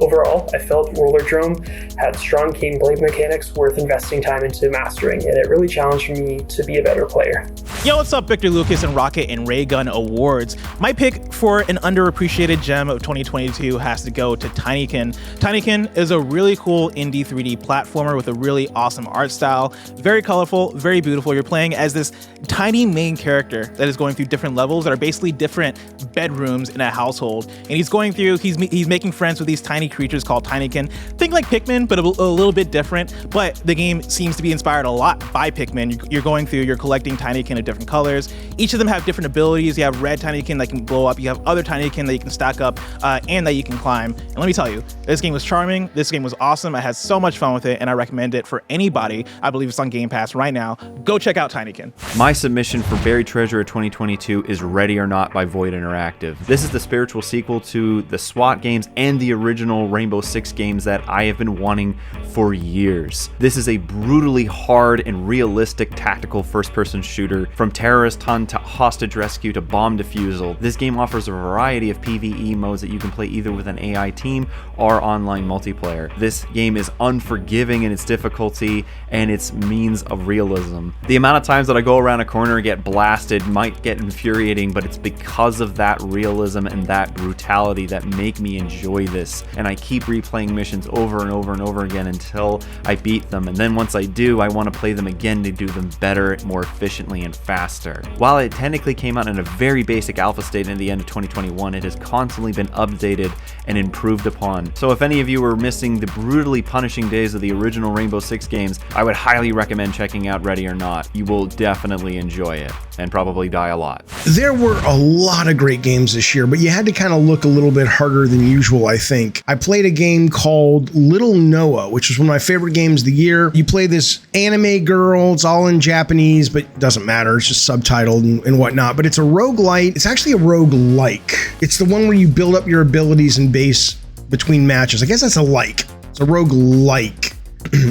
Overall, I felt Rollerdrome had strong gameplay mechanics worth investing time into mastering, and it really challenged me to be a better player. Yo, what's up? Victor Lucas and Rocket and Raygun Awards. My pick for an underappreciated gem of 2022 has to go to Tinykin. Tinykin is a really cool indie 3D platformer with a really awesome art style. Very colorful, very beautiful. You're playing as this tiny main character that is going through different levels that are basically different bedrooms in a household. And he's going through, he's making friends with these tiny creatures called Tinykin. Think like Pikmin, but a little bit different. But the game seems to be inspired a lot by Pikmin. You're going through, you're collecting Tinykin of different colors. Each of them have different abilities. You have red Tinykin that can blow up. You have other Tinykin that you can stack up and that you can climb. And let me tell you, this game was charming. This game was awesome. I had so much fun with it, and I recommend it for anybody. I believe it's on Game Pass right now. Go check out Tinykin. My submission for Buried Treasure of 2022 is Ready or Not by Void Interactive. This is the spiritual sequel to the SWAT games and the original Rainbow Six games that I have been wanting for years. This is a brutally hard and realistic tactical first-person shooter, from terrorist hunt to hostage rescue to bomb defusal. This game offers a variety of PvE modes that you can play either with an AI team or online multiplayer. This game is unforgiving in its difficulty and its means of realism. The amount of times that I go around a corner and get blasted might get infuriating, but it's because of that realism and that brutality that make me enjoy this. And I keep replaying missions over and over and over again until I beat them. And then once I do, I want to play them again to do them better, more efficiently, and faster. While it technically came out in a very basic alpha state in the end of 2021, it has constantly been updated and improved upon. So if any of you were missing the brutally punishing days of the original Rainbow Six games, I would highly recommend checking out Ready or Not. You will definitely enjoy it and probably die a lot. There were a lot of great games this year, but you had to kind of look a little bit harder than usual, I think. I played a game called Little Noah, which was one of my favorite games of the year. You play this anime girl, it's all in Japanese, but it doesn't matter, it's just subtitled and whatnot. But it's a roguelite. It's actually a roguelike. It's the one where you build up your abilities and base between matches. I guess that's a like. It's a roguelike.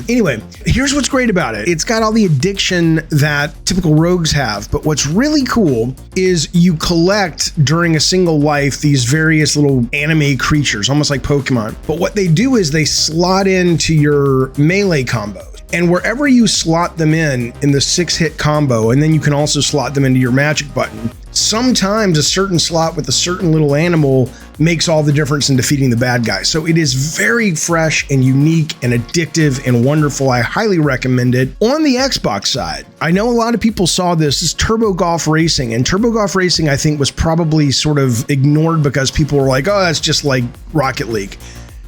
Anyway, here's what's great about it. It's got all the addiction that typical rogues have, but what's really cool is you collect during a single life these various little anime creatures, almost like Pokemon. But what they do is they slot into your melee combos. And wherever you slot them in the 6-hit combo, and then you can also slot them into your magic button, sometimes a certain slot with a certain little animal makes all the difference in defeating the bad guy. So it is very fresh and unique and addictive and wonderful. I highly recommend it. On the Xbox side, I know a lot of people saw this is Turbo Golf Racing, and Turbo Golf Racing I think was probably sort of ignored because people were like, oh, that's just like Rocket League.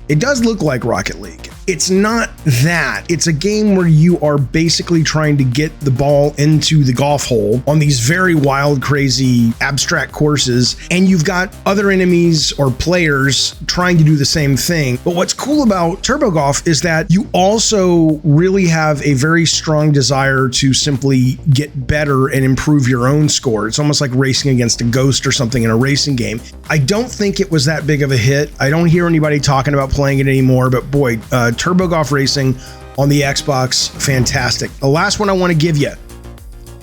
It does look like Rocket League. It's not that. It's a game where you are basically trying to get the ball into the golf hole on these very wild, crazy, abstract courses, and you've got other enemies or players trying to do the same thing. But what's cool about Turbo Golf is that you also really have a very strong desire to simply get better and improve your own score. It's almost like racing against a ghost or something in a racing game. I don't think it was that big of a hit. I don't hear anybody talking about playing it anymore, but boy, Turbo Golf Racing on the Xbox, fantastic. The last one I want to give you,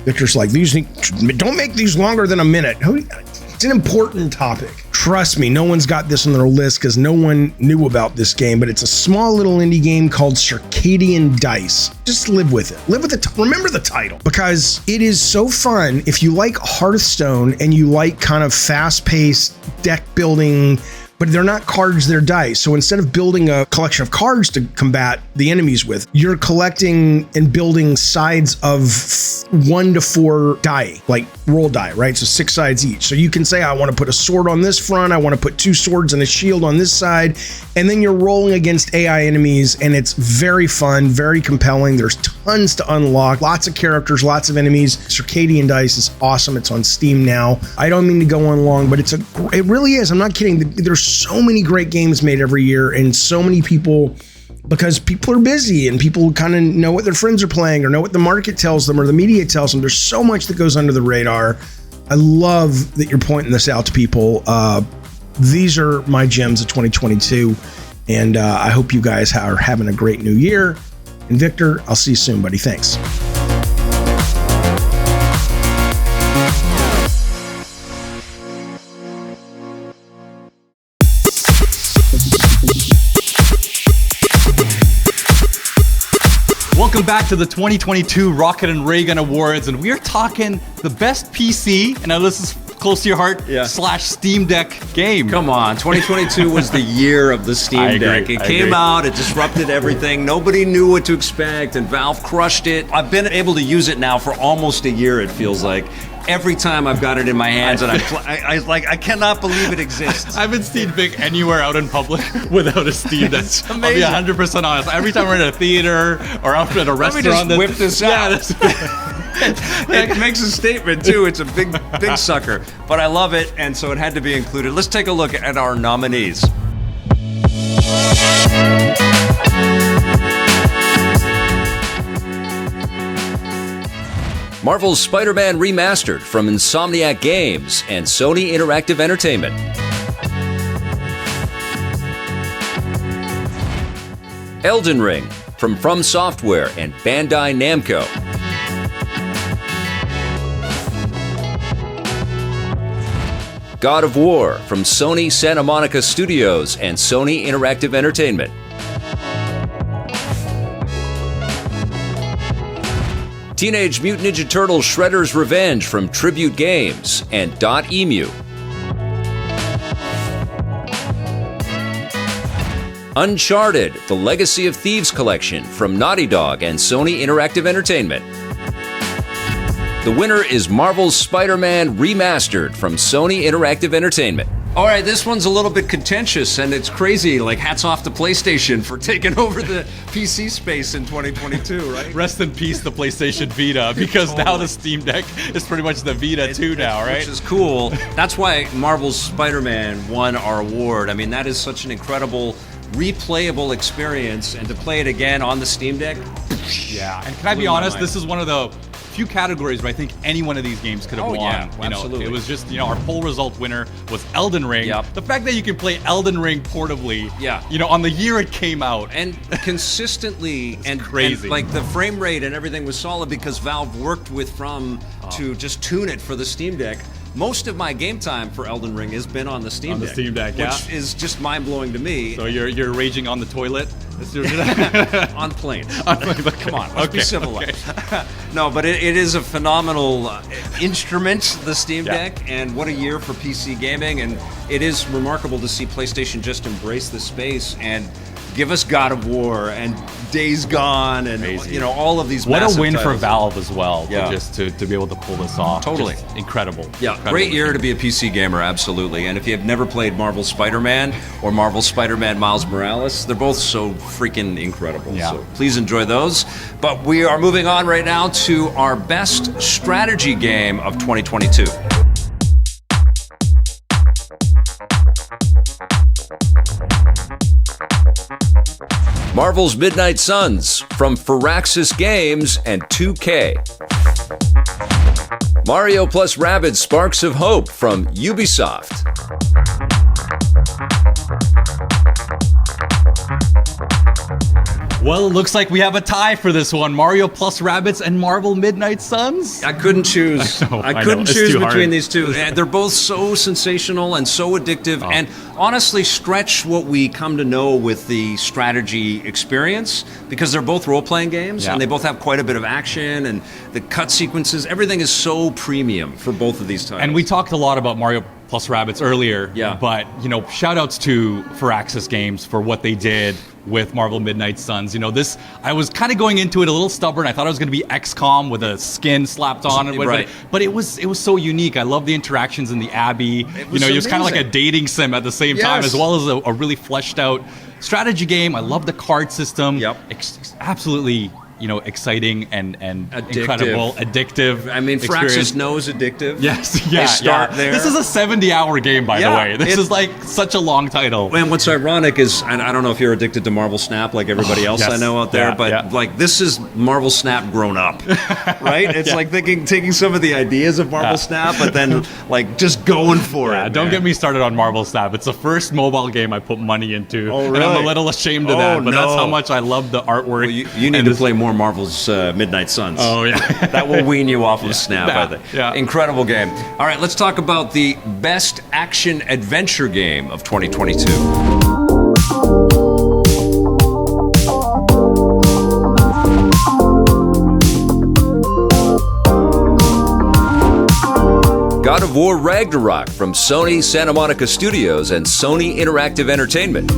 Victor's like, don't make these longer than a minute. It's an important topic. Trust me, no one's got this on their list because no one knew about this game, but it's a small little indie game called Circadian Dice. Just live with it. Live with it. Remember the title because it is so fun. If you like Hearthstone and you like kind of fast-paced deck building, but they're not cards, they're dice. So instead of building a collection of cards to combat the enemies with, you're collecting and building sides of 1 to 4 die, like roll die, right? So 6 sides each. So you can say, I want to put a sword on this front, I want to put 2 swords and a shield on this side, and then you're rolling against AI enemies, and it's very fun, very compelling. There's tons to unlock, lots of characters, lots of enemies. Circadian Dice is awesome. It's on Steam now. I don't mean to go on long, but it really is. I'm not kidding. There's so many great games made every year, and so many people, because people are busy and people kind of know what their friends are playing or know what the market tells them or the media tells them. There's so much that goes under the radar. I love that you're pointing this out to people. These are my gems of 2022, and I hope you guys are having a great new year. And Victor, I'll see you soon, buddy. Thanks. Welcome back to the 2022 Rocket and Raygun Awards, and we are talking the best PC, and now this is close to your heart, / Steam Deck game. Come on, 2022 was the year of the Steam Deck. It came out, it disrupted everything. Nobody knew what to expect, and Valve crushed it. I've been able to use it now for almost a year, it feels like. Every time I've got it in my hands, and I cannot believe it exists. I haven't seen Vic anywhere out in public without a Steam Deck. It's amazing. I'll be 100% honest. Every time we're in a theater or out at a restaurant, let me just whip this out. It makes a statement too. It's a big sucker, but I love it, and so it had to be included. Let's take a look at our nominees. Marvel's Spider-Man Remastered from Insomniac Games and Sony Interactive Entertainment. Elden Ring from Software and Bandai Namco. God of War from Sony Santa Monica Studios and Sony Interactive Entertainment. Teenage Mutant Ninja Turtles Shredder's Revenge from Tribute Games and .emu. Uncharted, The Legacy of Thieves Collection from Naughty Dog and Sony Interactive Entertainment. The winner is Marvel's Spider-Man Remastered from Sony Interactive Entertainment. All right, this one's a little bit contentious, and it's crazy. Like, hats off to PlayStation for taking over the PC space in 2022, right? Rest in peace, the PlayStation Vita, because now the Steam Deck is pretty much the Vita too now, right? Which is cool. That's why Marvel's Spider-Man won our award. I mean, that is such an incredible, replayable experience, and to play it again on the Steam Deck. Yeah, and can I be honest? This is one of the few categories where I think any one of these games could have won. Yeah, you know, absolutely. It was just, our poll result winner was Elden Ring. Yep. The fact that you can play Elden Ring portably, on the year it came out. And consistently, and crazy. And, like, the frame rate and everything was solid because Valve worked with to just tune it for the Steam Deck. most of my game time for Elden Ring has been on the Steam Deck. Which is just mind-blowing to me. So you're raging on the toilet? On planes. But come on, let's be civilized. No, but it is a phenomenal instrument, the Steam Deck, and what a year for PC gaming. And it is remarkable to see PlayStation just embrace the space and give us God of War and Days Gone and all of these. What a win titles. for Valve as well, to be able to pull this off. Totally. Just incredible. Yeah, Incredible. great year to be a PC gamer, absolutely. And if you have never played Marvel Spider-Man or Marvel Spider-Man Miles Morales, they're both so freaking incredible. Yeah. So please enjoy those. But we are moving on right now to our best strategy game of 2022. Marvel's Midnight Suns from Firaxis Games and 2K. Mario plus Rabbids Sparks of Hope from Ubisoft. Well, it looks like we have a tie for this one. Mario plus Rabbids and Marvel Midnight Suns. I couldn't choose. I couldn't choose between these two. They're both so sensational and so addictive, and honestly stretch what we come to know with the strategy experience, because they're both role-playing games, and they both have quite a bit of action, and the cut sequences, everything is so premium for both of these titles. And we talked a lot about Mario plus Rabbids earlier, but shout outs to Firaxis Games for what they did with Marvel Midnight Suns. I was kind of going into it a little stubborn. I thought it was going to be XCOM with a skin slapped on it, but it was so unique. I love the interactions in the Abbey. It was kind of like a dating sim at the same time, as well as a really fleshed out strategy game. I love the card system. Absolutely. Exciting and incredible, addictive. I mean, Firaxis knows addictive. Yes, They start there. This is a 70-hour game, by the way. This is like such a long title. And what's ironic is, and I don't know if you're addicted to Marvel Snap like everybody else I know out there, but like this is Marvel Snap grown up, right? It's like taking some of the ideas of Marvel Snap, but then like just going for it. Don't get me started on Marvel Snap. It's the first mobile game I put money into, and I'm a little ashamed of that. But that's how much I love the artwork. Well, you need to play more Marvel's Midnight Suns. Oh, yeah. That will wean you off of Snap, I think. Incredible game. All right, let's talk about the best action adventure game of 2022. God of War Ragnarok from Sony Santa Monica Studios and Sony Interactive Entertainment.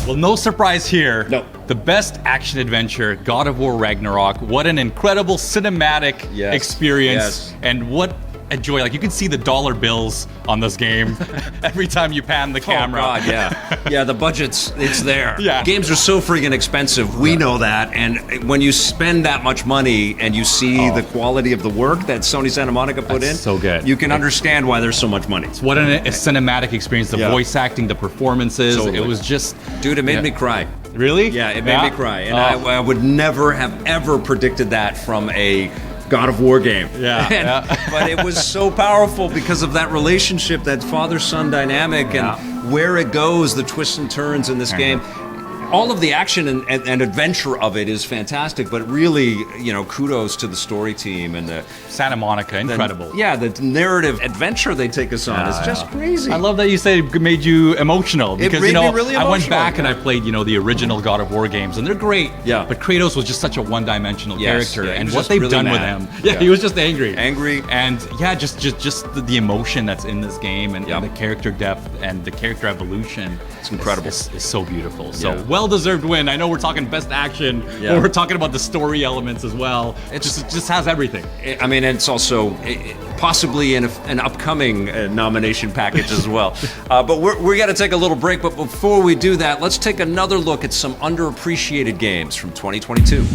Well, no surprise here. No. The best action adventure, God of War Ragnarok. What an incredible cinematic experience. And what a joy. Like, you can see the dollar bills on this game every time you pan the camera. Oh, God, yeah, the budget's, it's there. Games are so freaking expensive. We know that. And when you spend that much money and you see the quality of the work that Sony Santa Monica put in, so good. You can understand why there's so much money. What a cinematic experience. The voice acting, the performances. Totally. It was just... Dude, it made me cry. Really? Yeah, it made me cry. And I would never have ever predicted that from a God of War game. But it was so powerful because of that relationship, that father-son dynamic, and where it goes, the twists and turns in this game. All of the action and adventure of it is fantastic, but really, kudos to the story team and the Santa Monica, incredible. The narrative adventure they take us on is just crazy. I love that you say it made you emotional, because made me really I went emotional. back and I played the original God of War games, and they're great. But Kratos was just such a one-dimensional character, and what they've done with him. He was just angry, and just the emotion that's in this game, and the character depth and the character evolution. It's incredible. It's so beautiful. So well-deserved win. I know we're talking best action, but we're talking about the story elements as well. It just has everything. I mean, it's also possibly in an upcoming nomination package as well. But we're going to take a little break. But before we do that, let's take another look at some underappreciated games from 2022.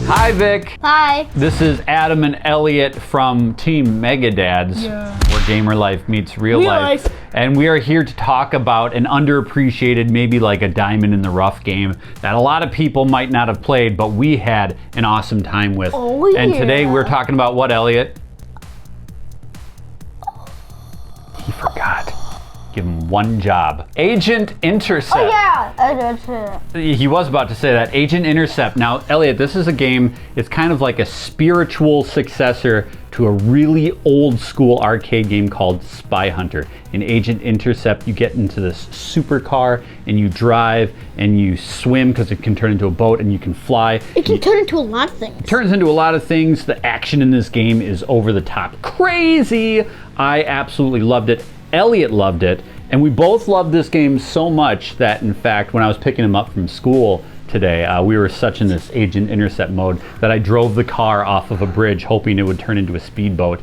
Hi, Vic. Hi. This is Adam and Elliot from Team Megadads, where gamer life meets real life. And we are here to talk about an underappreciated, maybe like a diamond in the rough game that a lot of people might not have played, but we had an awesome time with. And today we're talking about what, Elliot? He forgot. Give him one job. Agent Intercept. Oh yeah! He was about to say that. Agent Intercept. Now, Elliot, this is a game, it's kind of like a spiritual successor to a really old school arcade game called Spy Hunter. In Agent Intercept, you get into this supercar and you drive and you swim because it can turn into a boat and you can fly. It can turn into a lot of things. It turns into a lot of things. The action in this game is over the top crazy. I absolutely loved it. Elliot loved it, and we both loved this game so much that, in fact, when I was picking him up from school today, we were such in this Agent Intercept mode that I drove the car off of a bridge hoping it would turn into a speedboat.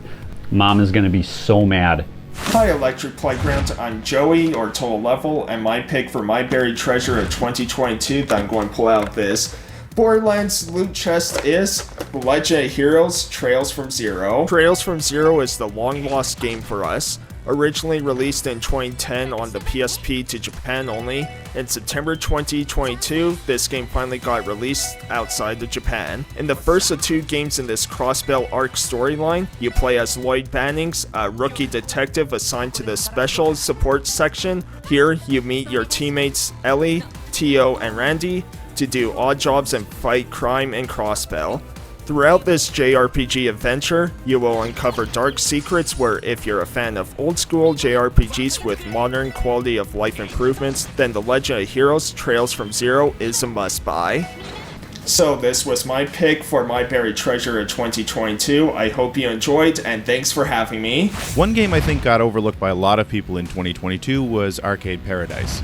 Mom is going to be so mad. Hi Electric Playground, I'm Joey, or Total Level, and my pick for my buried treasure of 2022 that I'm going to pull out this Borderlands loot chest is The Legend of Heroes Trails from Zero. Trails from Zero is the long lost game for us. Originally released in 2010 on the PSP to Japan only, in September 2022, this game finally got released outside of Japan. In the first of 2 games in this Crossbell arc storyline, you play as Lloyd Bannings, a rookie detective assigned to the special support section. Here, you meet your teammates Ellie, Tio, and Randy to do odd jobs and fight crime in Crossbell. Throughout this JRPG adventure, you will uncover dark secrets where if you're a fan of old school JRPGs with modern quality of life improvements, then The Legend of Heroes Trails from Zero is a must buy. So this was my pick for my buried treasure of 2022. I hope you enjoyed, and thanks for having me. One game I think got overlooked by a lot of people in 2022 was Arcade Paradise.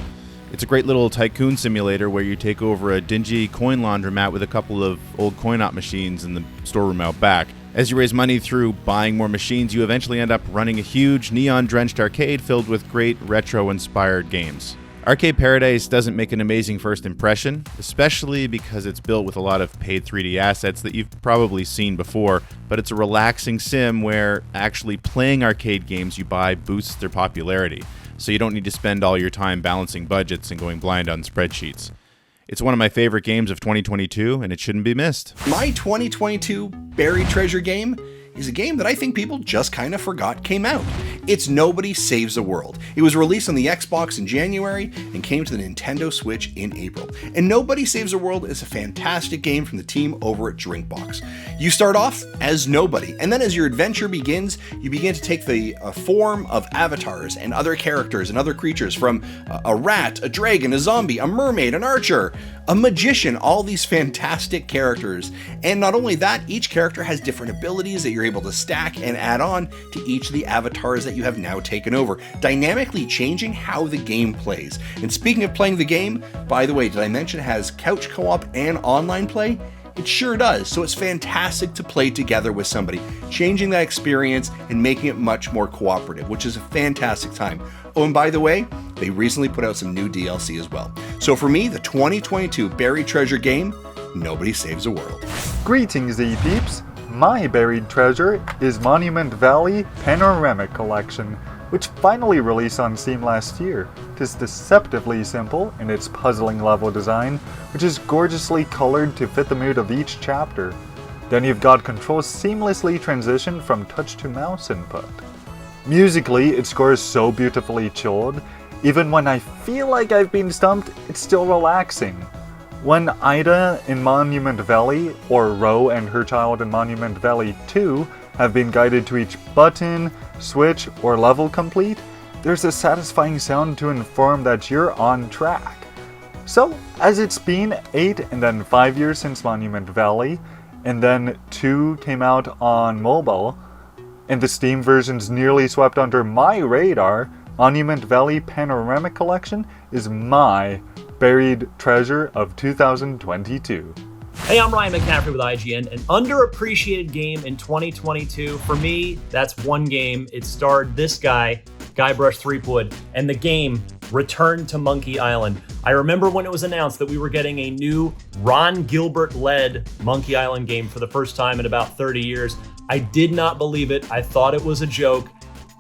It's a great little tycoon simulator where you take over a dingy coin laundromat with a couple of old coin-op machines in the storeroom out back. As you raise money through buying more machines, you eventually end up running a huge neon-drenched arcade filled with great retro-inspired games. Arcade Paradise doesn't make an amazing first impression, especially because it's built with a lot of paid 3D assets that you've probably seen before, but it's a relaxing sim where actually playing arcade games you buy boosts their popularity, so you don't need to spend all your time balancing budgets and going blind on spreadsheets. It's one of my favorite games of 2022, and it shouldn't be missed. My 2022 buried treasure game is a game that I think people just kind of forgot came out. It's Nobody Saves the World. It was released on the Xbox in January and came to the Nintendo Switch in April. And Nobody Saves the World is a fantastic game from the team over at Drinkbox. You start off as nobody, and then as your adventure begins, you begin to take the form of avatars and other characters and other creatures, from a rat, a dragon, a zombie, a mermaid, an archer, a magician, all these fantastic characters. And not only that, each character has different abilities that you're able to stack and add on to each of the avatars that you have now taken over, dynamically changing how the game plays. And speaking of playing the game, by the way, did I mention it has couch co-op and online play? It sure does, so it's fantastic to play together with somebody, changing that experience and making it much more cooperative, which is a fantastic time. Oh, and by the way, they recently put out some new DLC as well. So for me, the 2022 buried treasure game, Nobody Saves the World. Greetings, E-Peeps! My buried treasure is Monument Valley Panoramic Collection, which finally released on Steam last year. It is deceptively simple in its puzzling level design, which is gorgeously colored to fit the mood of each chapter. Then you've got controls seamlessly transitioned from touch to mouse input. Musically, it scores so beautifully chilled. Even when I feel like I've been stumped, it's still relaxing. When Ida in Monument Valley, or Ro and her child in Monument Valley 2, have been guided to each button, switch, or level complete, there's a satisfying sound to inform that you're on track. So, as it's been 8 and then 5 years since Monument Valley, and then 2 came out on mobile, and the Steam version's nearly swept under my radar, Monument Valley Panoramic Collection is my buried treasure of 2022. Hey, I'm Ryan McCaffrey with IGN. An underappreciated game in 2022. For me, that's one game. It starred this guy, Guybrush Threepwood, and the game returned to Monkey Island. I remember when it was announced that we were getting a new Ron Gilbert-led Monkey Island game for the first time in about 30 years. I did not believe it. I thought it was a joke,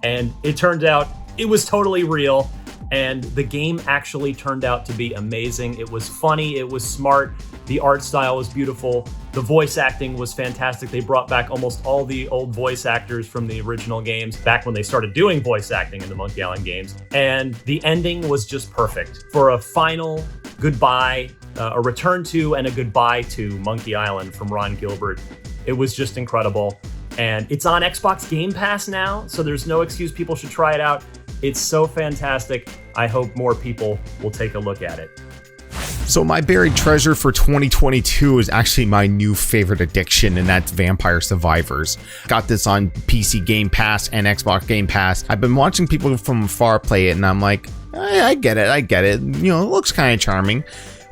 and it turned out it was totally real. And the game actually turned out to be amazing. It was funny, it was smart, the art style was beautiful, the voice acting was fantastic. They brought back almost all the old voice actors from the original games back when they started doing voice acting in the Monkey Island games. And the ending was just perfect. For a final goodbye, a return to and a goodbye to Monkey Island from Ron Gilbert, it was just incredible. And it's on Xbox Game Pass now, so there's no excuse people should try it out. It's so fantastic. I hope more people will take a look at it. So my buried treasure for 2022 is actually my new favorite addiction, and that's Vampire Survivors. Got this on PC Game Pass and Xbox Game Pass. I've been watching people from afar play it, and I'm like, I get it. You know, it looks kind of charming.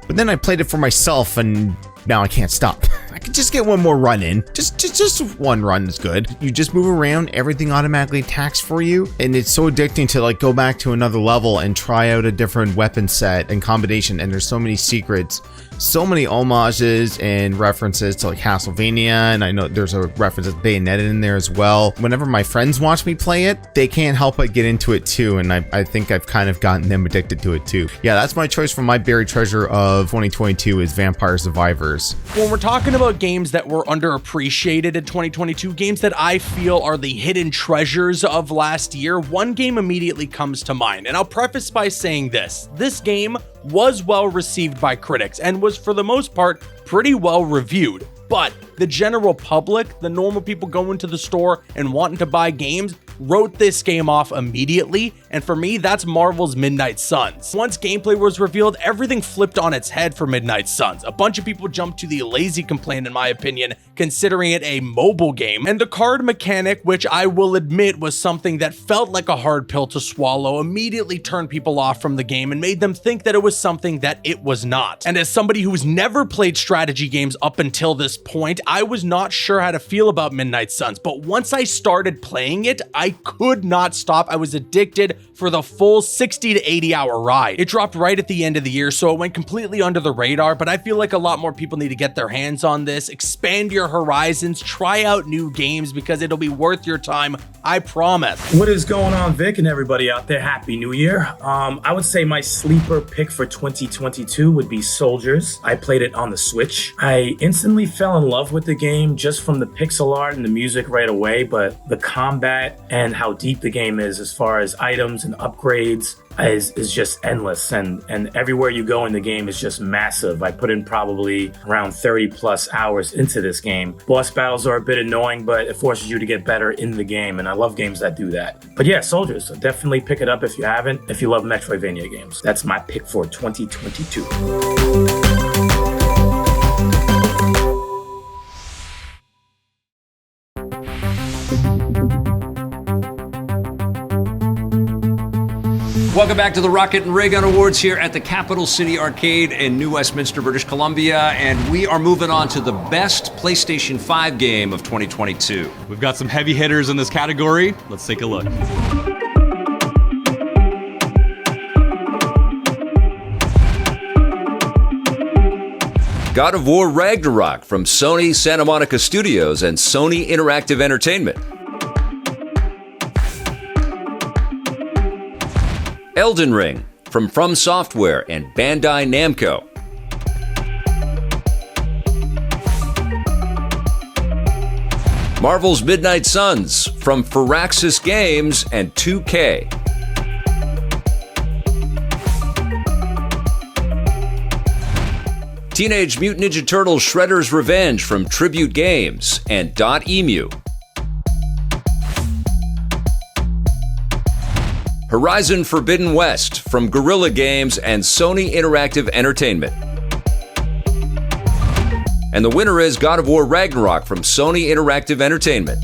But then I played it for myself, and now I can't stop. I could just get one more run in. Just one run is good. You just move around, everything automatically attacks for you, and it's so addicting to like go back to another level and try out a different weapon set and combination, and there's so many secrets, so many homages and references to like Castlevania, and I know there's a reference to Bayonetta in there as well. Whenever my friends watch me play it, they can't help but get into it too, and I think I've kind of gotten them addicted to it too. Yeah, that's my choice for my buried treasure of 2022 is Vampire Survivors. When we're talking about games that were underappreciated in 2022, games that I feel are the hidden treasures of last year, one game immediately comes to mind. And I'll preface by saying this. This game was well received by critics and was for the most part pretty well reviewed. But the general public, the normal people going to the store and wanting to buy games, wrote this game off immediately, and for me, that's Marvel's Midnight Suns. Once gameplay was revealed, everything flipped on its head for Midnight Suns. A bunch of people jumped to the lazy complaint, in my opinion, considering it a mobile game, and the card mechanic, which I will admit was something that felt like a hard pill to swallow, immediately turned people off from the game and made them think that it was something that it was not. And as somebody who's never played strategy games up until this point, I was not sure how to feel about Midnight Suns, but once I started playing it, I could not stop. I was addicted for the full 60 to 80 hour ride. It dropped right at the end of the year, so it went completely under the radar, but I feel like a lot more people need to get their hands on this, expand your horizons, try out new games, because it'll be worth your time, I promise. What is going on, Vic, and everybody out there? Happy New Year. I would say my sleeper pick for 2022 would be Soldiers. I played it on the Switch. I instantly fell in love with the game just from the pixel art and the music right away, but the combat and how deep the game is as far as items and upgrades is just endless, and everywhere you go in the game is just massive. I put in probably around 30 plus hours into this game. Boss battles are a bit annoying, but it forces you to get better in the game, and I love games that do that. But yeah, Soldiers, so definitely pick it up if you haven't, if you love Metroidvania games. That's my pick for 2022. Welcome back to the Rocket and Raygun Awards here at the Capital City Arcade in New Westminster, British Columbia, and we are moving on to the best PlayStation 5 game of 2022. We've got some heavy hitters in this category. Let's take a look. God of War Ragnarok from Sony Santa Monica Studios and Sony Interactive Entertainment. Elden Ring from Software and Bandai Namco. Marvel's Midnight Suns from Firaxis Games and 2K. Teenage Mutant Ninja Turtles Shredder's Revenge from Tribute Games and .emu. Horizon Forbidden West from Guerrilla Games and Sony Interactive Entertainment. And the winner is God of War Ragnarok from Sony Interactive Entertainment.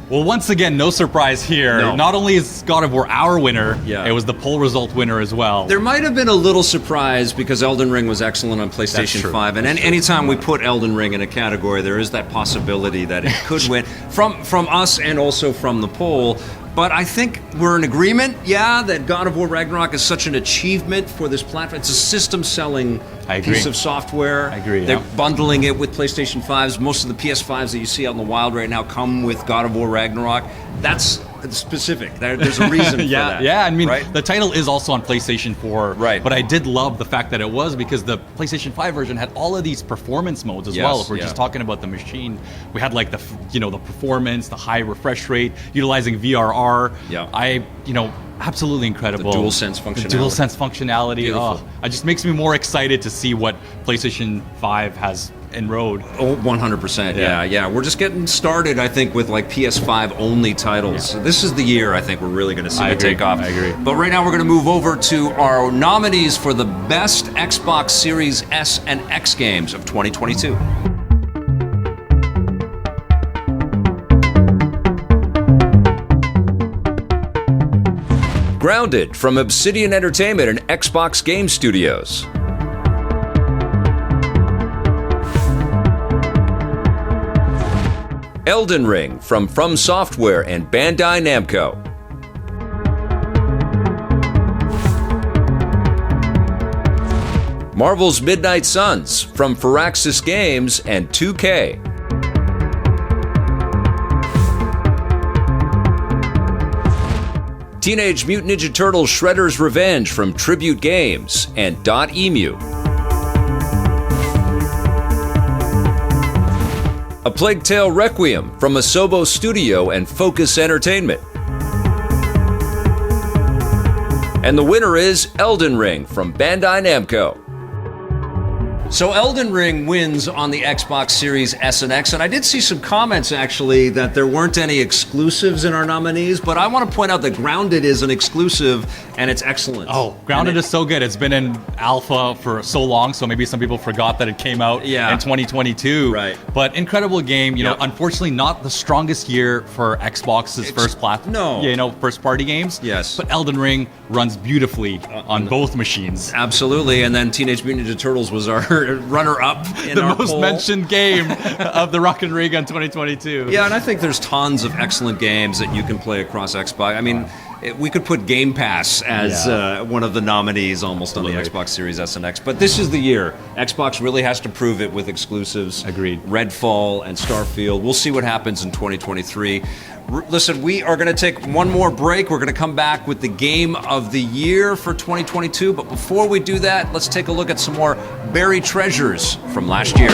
Well, once again, no surprise here. No. Not only is God of War our winner, it was the poll result winner as well. There might have been a little surprise because Elden Ring was excellent on PlayStation 5, and anytime we put Elden Ring in a category, there is that possibility that it could win from us and also from the poll. But I think we're in agreement, that God of War Ragnarok is such an achievement for this platform. It's a system-selling piece of software. I agree. They're bundling it with PlayStation 5s. Most of the PS5s that you see out in the wild right now come with God of War Ragnarok. That's specific. There's a reason for that. Yeah, I mean, right? the title is also on PlayStation 4. Right. But I did love the fact that it was, because the PlayStation 5 version had all of these performance modes as well. If we're just talking about the machine, we had like the performance, the high refresh rate, utilizing VRR. Yeah. Absolutely incredible. The DualSense functionality. The DualSense functionality. Beautiful. It just makes me more excited to see what PlayStation 5 has enrolled. Oh, 100%. Yeah. We're just getting started, I think, with like PS5 only titles. So this is the year I think we're really going to see it take off. I agree. But right now we're going to move over to our nominees for the best Xbox Series S and X games of 2022. Grounded from Obsidian Entertainment and Xbox Game Studios. Elden Ring from Software and Bandai Namco. Marvel's Midnight Suns from Firaxis Games and 2K. Teenage Mutant Ninja Turtles Shredder's Revenge from Tribute Games and .emu. A Plague Tale Requiem from Asobo Studio and Focus Entertainment. And the winner is Elden Ring from Bandai Namco. So Elden Ring wins on the Xbox Series S and X, and I did see some comments actually that there weren't any exclusives in our nominees, but I want to point out that Grounded is an exclusive and it's excellent. Oh, Grounded is so good. It's been in alpha for so long, so maybe some people forgot that it came out in 2022. Right. But incredible game. Unfortunately not the strongest year for Xbox's first platform. No. First party games. Yes. But Elden Ring runs beautifully on both machines. Absolutely. And then Teenage Mutant Ninja Turtles was our runner-up in the our most poll. mentioned game of the Rocket Raygun 2022. Yeah, and I think there's tons of excellent games that you can play across Xbox. I mean, we could put Game Pass as one of the nominees almost on the Xbox Series S and X. But this is the year. Xbox really has to prove it with exclusives. Agreed. Redfall and Starfield. We'll see what happens in 2023. Listen, we are going to take one more break. We're going to come back with the game of the year for 2022. But before we do that, let's take a look at some more buried treasures from last year.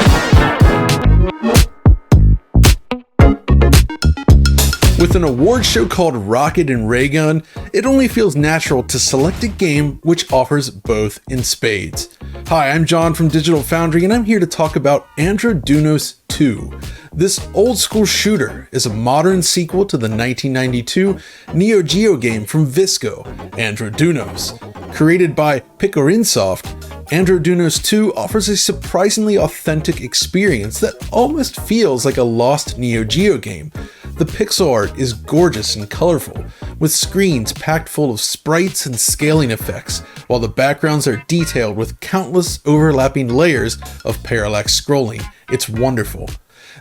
With an award show called Rocket and Raygun, it only feels natural to select a game which offers both in spades. Hi, I'm John from Digital Foundry, and I'm here to talk about Androdunos 2. This old-school shooter is a modern sequel to the 1992 Neo Geo game from Visco, Androdunos. Created by Picorinsoft, Androdunos 2 offers a surprisingly authentic experience that almost feels like a lost Neo Geo game. The pixel art is gorgeous and colorful, with screens packed full of sprites and scaling effects, while the backgrounds are detailed with countless overlapping layers of parallax scrolling. It's wonderful.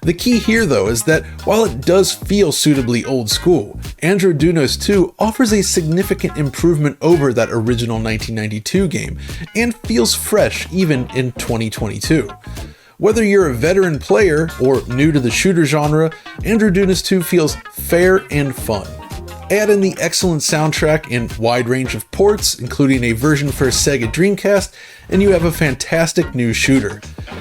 The key here, though, is that while it does feel suitably old school, Androdunos 2 offers a significant improvement over that original 1992 game, and feels fresh even in 2022. Whether you're a veteran player or new to the shooter genre, Androdunos 2 feels fair and fun. Add in the excellent soundtrack and wide range of ports, including a version for Sega Dreamcast, and you have a fantastic new shooter.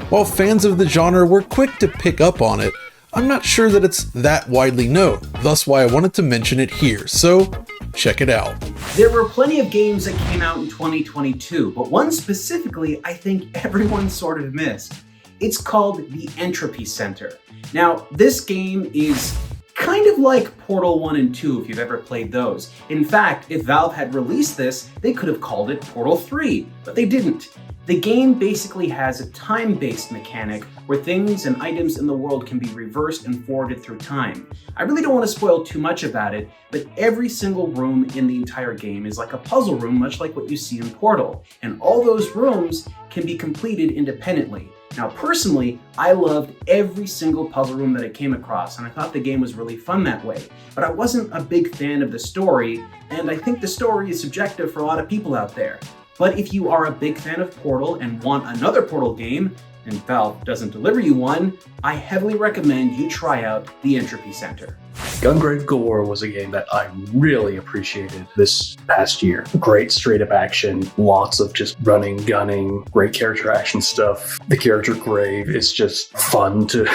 While fans of the genre were quick to pick up on it, I'm not sure that it's that widely known, thus why I wanted to mention it here, so check it out. There were plenty of games that came out in 2022, but one specifically I think everyone sort of missed. It's called the Entropy Center. Now, this game is kind of like Portal 1 and 2 if you've ever played those. In fact, if Valve had released this, they could have called it Portal 3, but they didn't. The game basically has a time-based mechanic where things and items in the world can be reversed and forwarded through time. I really don't want to spoil too much about it, but every single room in the entire game is like a puzzle room, much like what you see in Portal, and all those rooms can be completed independently. Now, personally, I loved every single puzzle room that I came across, and I thought the game was really fun that way. But I wasn't a big fan of the story, and I think the story is subjective for a lot of people out there. But if you are a big fan of Portal and want another Portal game, and Valve doesn't deliver you one, I heavily recommend you try out the Entropy Center. Gungrave Galore was a game that I really appreciated this past year. Great straight up action, lots of just running, gunning, great character action stuff. The character Grave is just fun to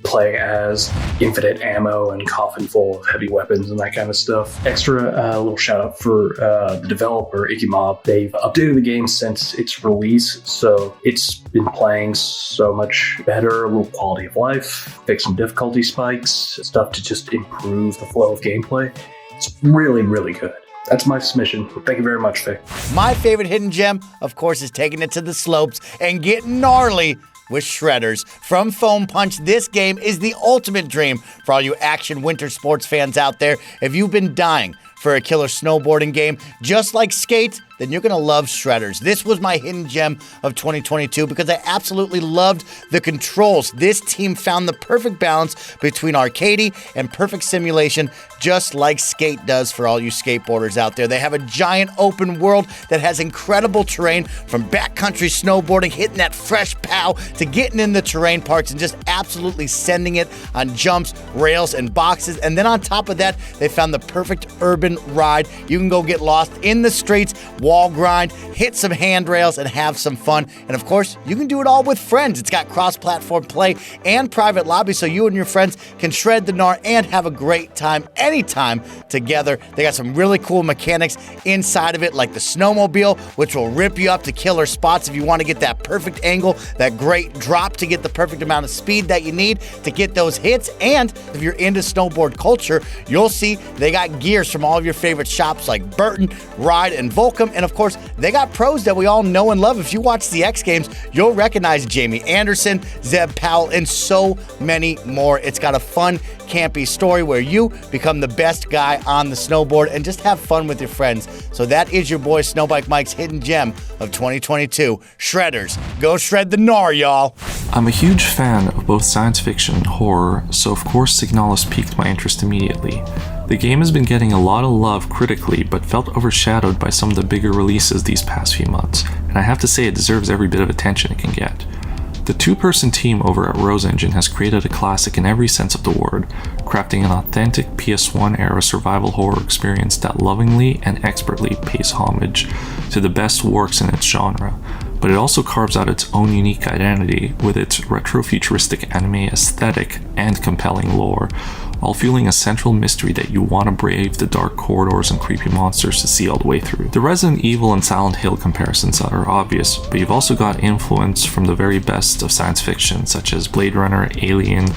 play as. Infinite ammo and coffin full of heavy weapons and that kind of stuff. Extra little shout out for the developer, Ikimob. They've updated the game since its release, so it's been playing so much better, a little quality of life, fix some difficulty spikes, stuff to just improve the flow of gameplay. It's really, really good. That's my submission. Thank you very much, Vic. My favorite hidden gem, of course, is taking it to the slopes and getting gnarly with shredders. From Foam Punch, this game is the ultimate dream for all you action winter sports fans out there. If you've been dying for a killer snowboarding game just like Skate, then you're gonna love Shredders. This was my hidden gem of 2022 because I absolutely loved the controls. This team found the perfect balance between arcadey and perfect simulation, just like Skate does for all you skateboarders out there. They have a giant open world that has incredible terrain, from backcountry snowboarding, hitting that fresh pow, to getting in the terrain parts and just absolutely sending it on jumps, rails, and boxes. And then on top of that, they found the perfect urban ride. You can go get lost in the streets, wall grind, hit some handrails, and have some fun. And of course, you can do it all with friends. It's got cross-platform play and private lobby, so you and your friends can shred the gnar and have a great time anytime together. They got some really cool mechanics inside of it, like the snowmobile, which will rip you up to killer spots if you want to get that perfect angle, that great drop to get the perfect amount of speed that you need to get those hits. And if you're into snowboard culture, you'll see they got gears from all of your favorite shops like Burton, Ride, and Volcom. And of course, they got pros that we all know and love. If you watch the X Games, you'll recognize Jamie Anderson, Zeb Powell, and so many more. It's got a fun, campy story where you become the best guy on the snowboard and just have fun with your friends. So that is your boy Snowbike Mike's hidden gem of 2022, Shredders. Go shred the gnar, y'all. I'm a huge fan of both science fiction and horror, so of course Signalis piqued my interest immediately. The game has been getting a lot of love critically, but felt overshadowed by some of the bigger releases these past few months, and I have to say it deserves every bit of attention it can get. The two-person team over at Rose Engine has created a classic in every sense of the word, crafting an authentic PS1-era survival horror experience that lovingly and expertly pays homage to the best works in its genre, but it also carves out its own unique identity with its retro-futuristic anime aesthetic and compelling lore, while fueling a central mystery that you want to brave the dark corridors and creepy monsters to see all the way through. The Resident Evil and Silent Hill comparisons are obvious, but you've also got influence from the very best of science fiction, such as Blade Runner, Alien,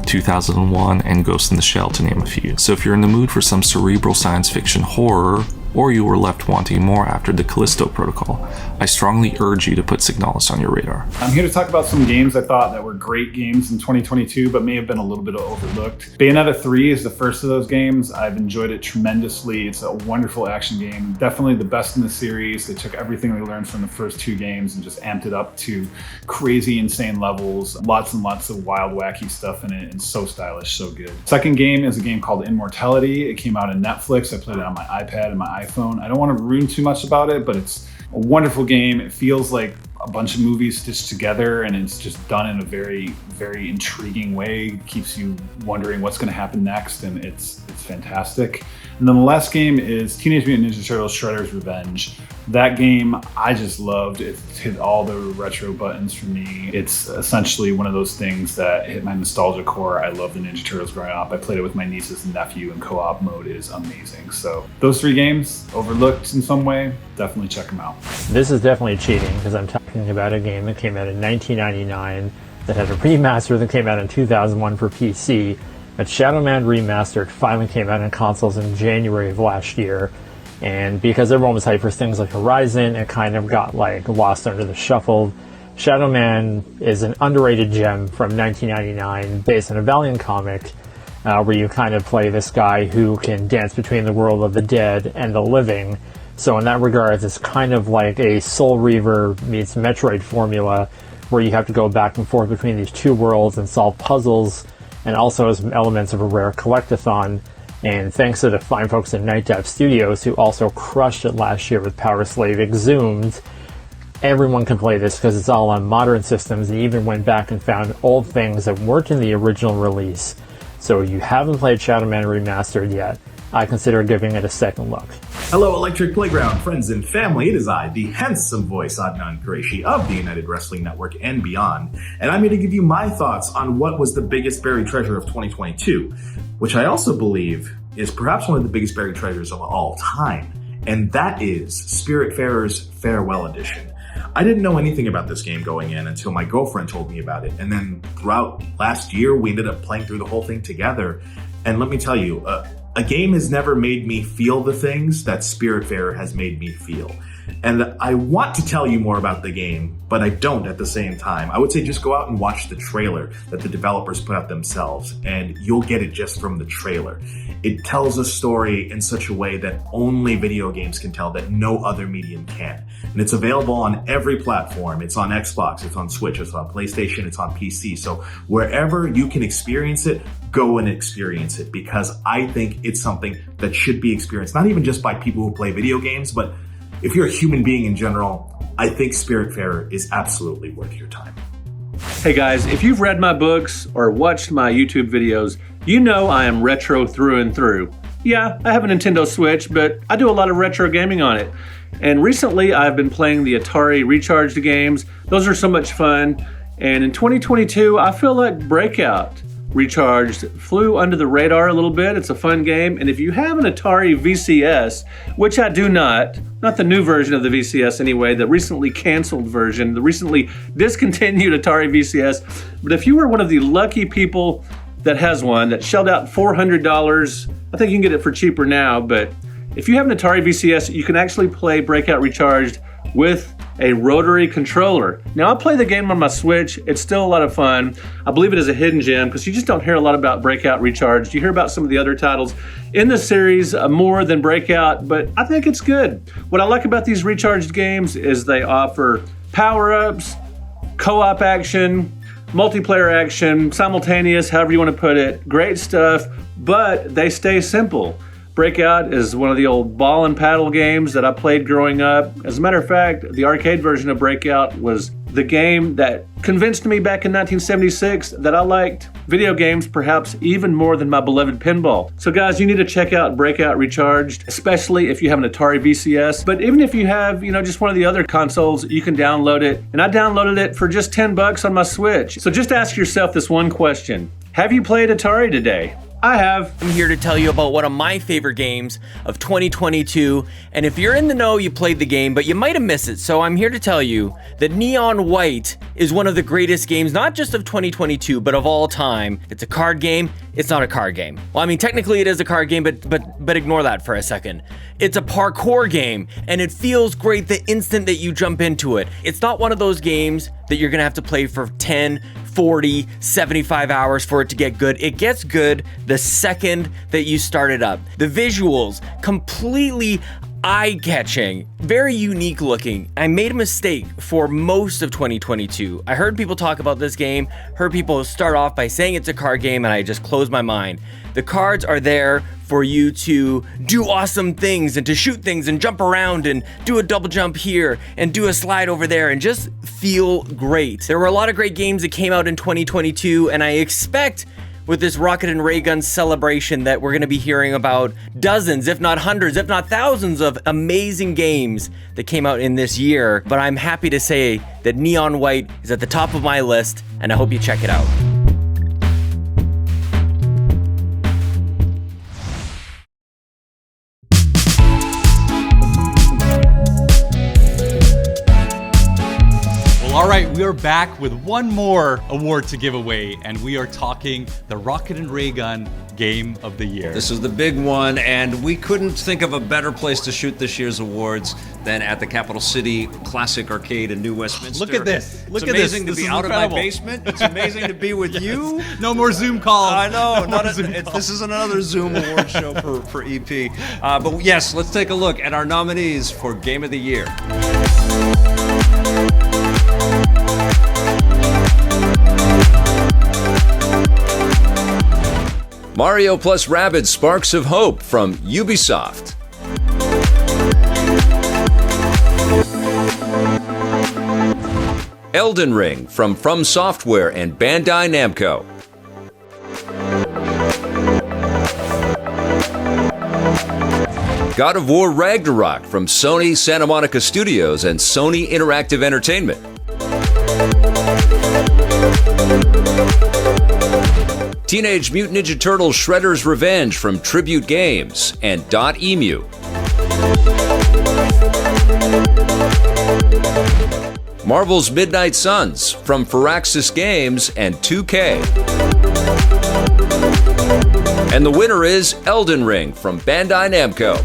2001, and Ghost in the Shell, to name a few. So if you're in the mood for some cerebral science fiction horror, or you were left wanting more after the Callisto Protocol, I strongly urge you to put Signalis on your radar. I'm here to talk about some games I thought that were great games in 2022, but may have been a little bit overlooked. Bayonetta 3 is the first of those games. I've enjoyed it tremendously. It's a wonderful action game, definitely the best in the series. They took everything they learned from the first two games and just amped it up to crazy, insane levels. Lots and lots of wild, wacky stuff in it, and so stylish, so good. Second game is a game called Immortality. It came out on Netflix. I played it on my iPad and my iPhone. I don't want to ruin too much about it, but it's a wonderful game. It feels like a bunch of movies stitched together, and it's just done in a very, very intriguing way. It keeps you wondering what's going to happen next, and it's fantastic. And then the last game is Teenage Mutant Ninja Turtles Shredder's Revenge. That game I just loved. It hit all the retro buttons for me. It's essentially one of those things that hit my nostalgia core. I love the Ninja Turtles growing up. I played it with my nieces and nephew, and co-op mode is amazing. So those three games, overlooked in some way, definitely check them out. This is definitely cheating because I'm talking about a game that came out in 1999 that had a remaster that came out in 2001 for PC. But Shadow Man Remastered finally came out on consoles in January of last year. And because everyone was hyped for things like Horizon, it kind of got like lost under the shuffle. Shadow Man is an underrated gem from 1999 based on a Valiant comic where you kind of play this guy who can dance between the world of the dead and the living. So in that regard, it's kind of like a Soul Reaver meets Metroid formula where you have to go back and forth between these two worlds and solve puzzles, and also has elements of a rare collectathon. And thanks to the fine folks at Night Dive Studios, who also crushed it last year with Power Slave Exhumed, everyone can play this because it's all on modern systems. They even went back and found old things that weren't in the original release. So if you haven't played Shadow Man Remastered yet, I consider giving it a second look. Hello, Electric Playground friends and family. It is I, the handsome voice Adnan Qureshi of the United Wrestling Network and beyond, and I'm here to give you my thoughts on what was the biggest buried treasure of 2022, which I also believe is perhaps one of the biggest buried treasures of all time, and that is Spiritfarer's Farewell Edition. I didn't know anything about this game going in until my girlfriend told me about it, and then throughout last year we ended up playing through the whole thing together, and let me tell you, a game has never made me feel the things that Spiritfarer has made me feel. And I want to tell you more about the game, but I don't at the same time. I would say just go out and watch the trailer that the developers put out themselves, and you'll get it just from the trailer. It tells a story in such a way that only video games can tell, that no other medium can. And it's available on every platform. It's on Xbox, it's on Switch, it's on PlayStation, it's on PC. So wherever you can experience it, go and experience it, because I think it's something that should be experienced, not even just by people who play video games, but if you're a human being in general, I think Spiritfarer is absolutely worth your time. Hey guys, if you've read my books or watched my YouTube videos, you know I am retro through and through. Yeah, I have a Nintendo Switch, but I do a lot of retro gaming on it. And recently I've been playing the Atari Recharged games. Those are so much fun. And in 2022, I feel like Breakout Recharged flew under the radar a little bit. It's a fun game. And if you have an Atari VCS, which I do not the new version of the VCS anyway, the recently canceled version, the recently discontinued Atari VCS. But if you were one of the lucky people that has one, that shelled out $400, I think you can get it for cheaper now, but if you have an Atari VCS, you can actually play Breakout Recharged with a rotary controller. Now I play the game on my Switch, it's still a lot of fun. I believe it is a hidden gem because you just don't hear a lot about Breakout Recharged. You hear about some of the other titles in the series more than Breakout, but I think it's good. What I like about these Recharged games is they offer power-ups, co-op action, multiplayer action, simultaneous, however you want to put it, great stuff, but they stay simple. Breakout is one of the old ball and paddle games that I played growing up. As a matter of fact, the arcade version of Breakout was the game that convinced me back in 1976 that I liked video games perhaps even more than my beloved pinball. So guys, you need to check out Breakout Recharged, especially if you have an Atari VCS. But even if you have, just one of the other consoles, you can download it. And I downloaded it for just $10 on my Switch. So just ask yourself this one question. Have you played Atari today? I have. I'm here to tell you about one of my favorite games of 2022, and if you're in the know, you played the game, but you might have missed it, so I'm here to tell you that Neon White is one of the greatest games, not just of 2022, but of all time. It's a card game. It's not a card game. Well, I mean, technically it is a card game, but ignore that for a second. It's a parkour game, and it feels great the instant that you jump into it. It's not one of those games that you're gonna have to play for 10, 40, 75 hours for it to get good. It gets good the second that you start it up. The visuals, completely eye-catching, very unique looking. I made a mistake for most of 2022. I heard people talk about this game, heard people start off by saying it's a card game, and I just closed my mind. The cards are there for you to do awesome things and to shoot things and jump around and do a double jump here and do a slide over there and just feel great. There were a lot of great games that came out in 2022, and I expect with this Rocket and Raygun celebration that we're going to be hearing about dozens, if not hundreds, if not thousands of amazing games that came out in this year. But I'm happy to say that Neon White is at the top of my list, and I hope you check it out. All right, we are back with one more award to give away, and we are talking the Rocket and Raygun Game of the Year. This is the big one, and we couldn't think of a better place to shoot this year's awards than at the Capital City Classic Arcade in New Westminster. Look at this. Look it's at this. amazing to This be is out incredible. of my basement. It's amazing to be with you. No more Zoom calls. I know. No more Zoom calls. This is another Zoom award show for EP. But yes, let's take a look at our nominees for Game of the Year. Mario plus Rabbids Sparks of Hope from Ubisoft. Elden Ring from Software and Bandai Namco. God of War Ragnarok from Sony Santa Monica Studios and Sony Interactive Entertainment. Teenage Mutant Ninja Turtles Shredder's Revenge from Tribute Games and .emu. Marvel's Midnight Suns from Firaxis Games and 2K. And the winner is Elden Ring from Bandai Namco.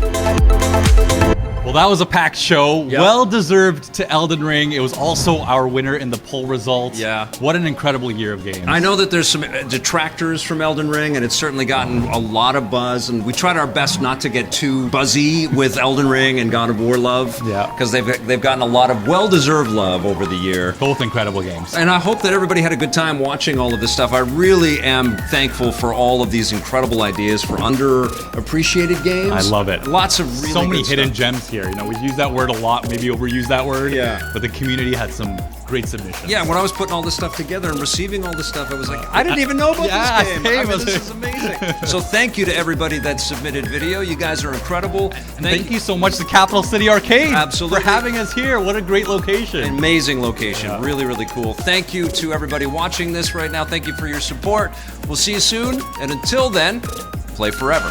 Well, that was a packed show. Yep. Well deserved to Elden Ring. It was also our winner in the poll results. Yeah. What an incredible year of games. I know that there's some detractors from Elden Ring, and it's certainly gotten a lot of buzz, and we tried our best not to get too buzzy with Elden Ring and God of War love. Yeah. Because they've gotten a lot of well-deserved love over the year. Both incredible games. And I hope that everybody had a good time watching all of this stuff. I really am thankful for all of these incredible ideas for underappreciated games. I love it. Lots of really so many good hidden stuff. gems here. You know, we use that word a lot, maybe overuse that word. Yeah. But the community had some great submissions. Yeah, when I was putting all this stuff together and receiving all this stuff, I was like, I didn't even know about this game. I mean, this is amazing. So thank you to everybody that submitted video. You guys are incredible. Thank you so much to Capital City Arcade Absolutely. for having us here. What a great location. Amazing location. Yeah. Really, really cool. Thank you to everybody watching this right now. Thank you for your support. We'll see you soon. And until then, play forever.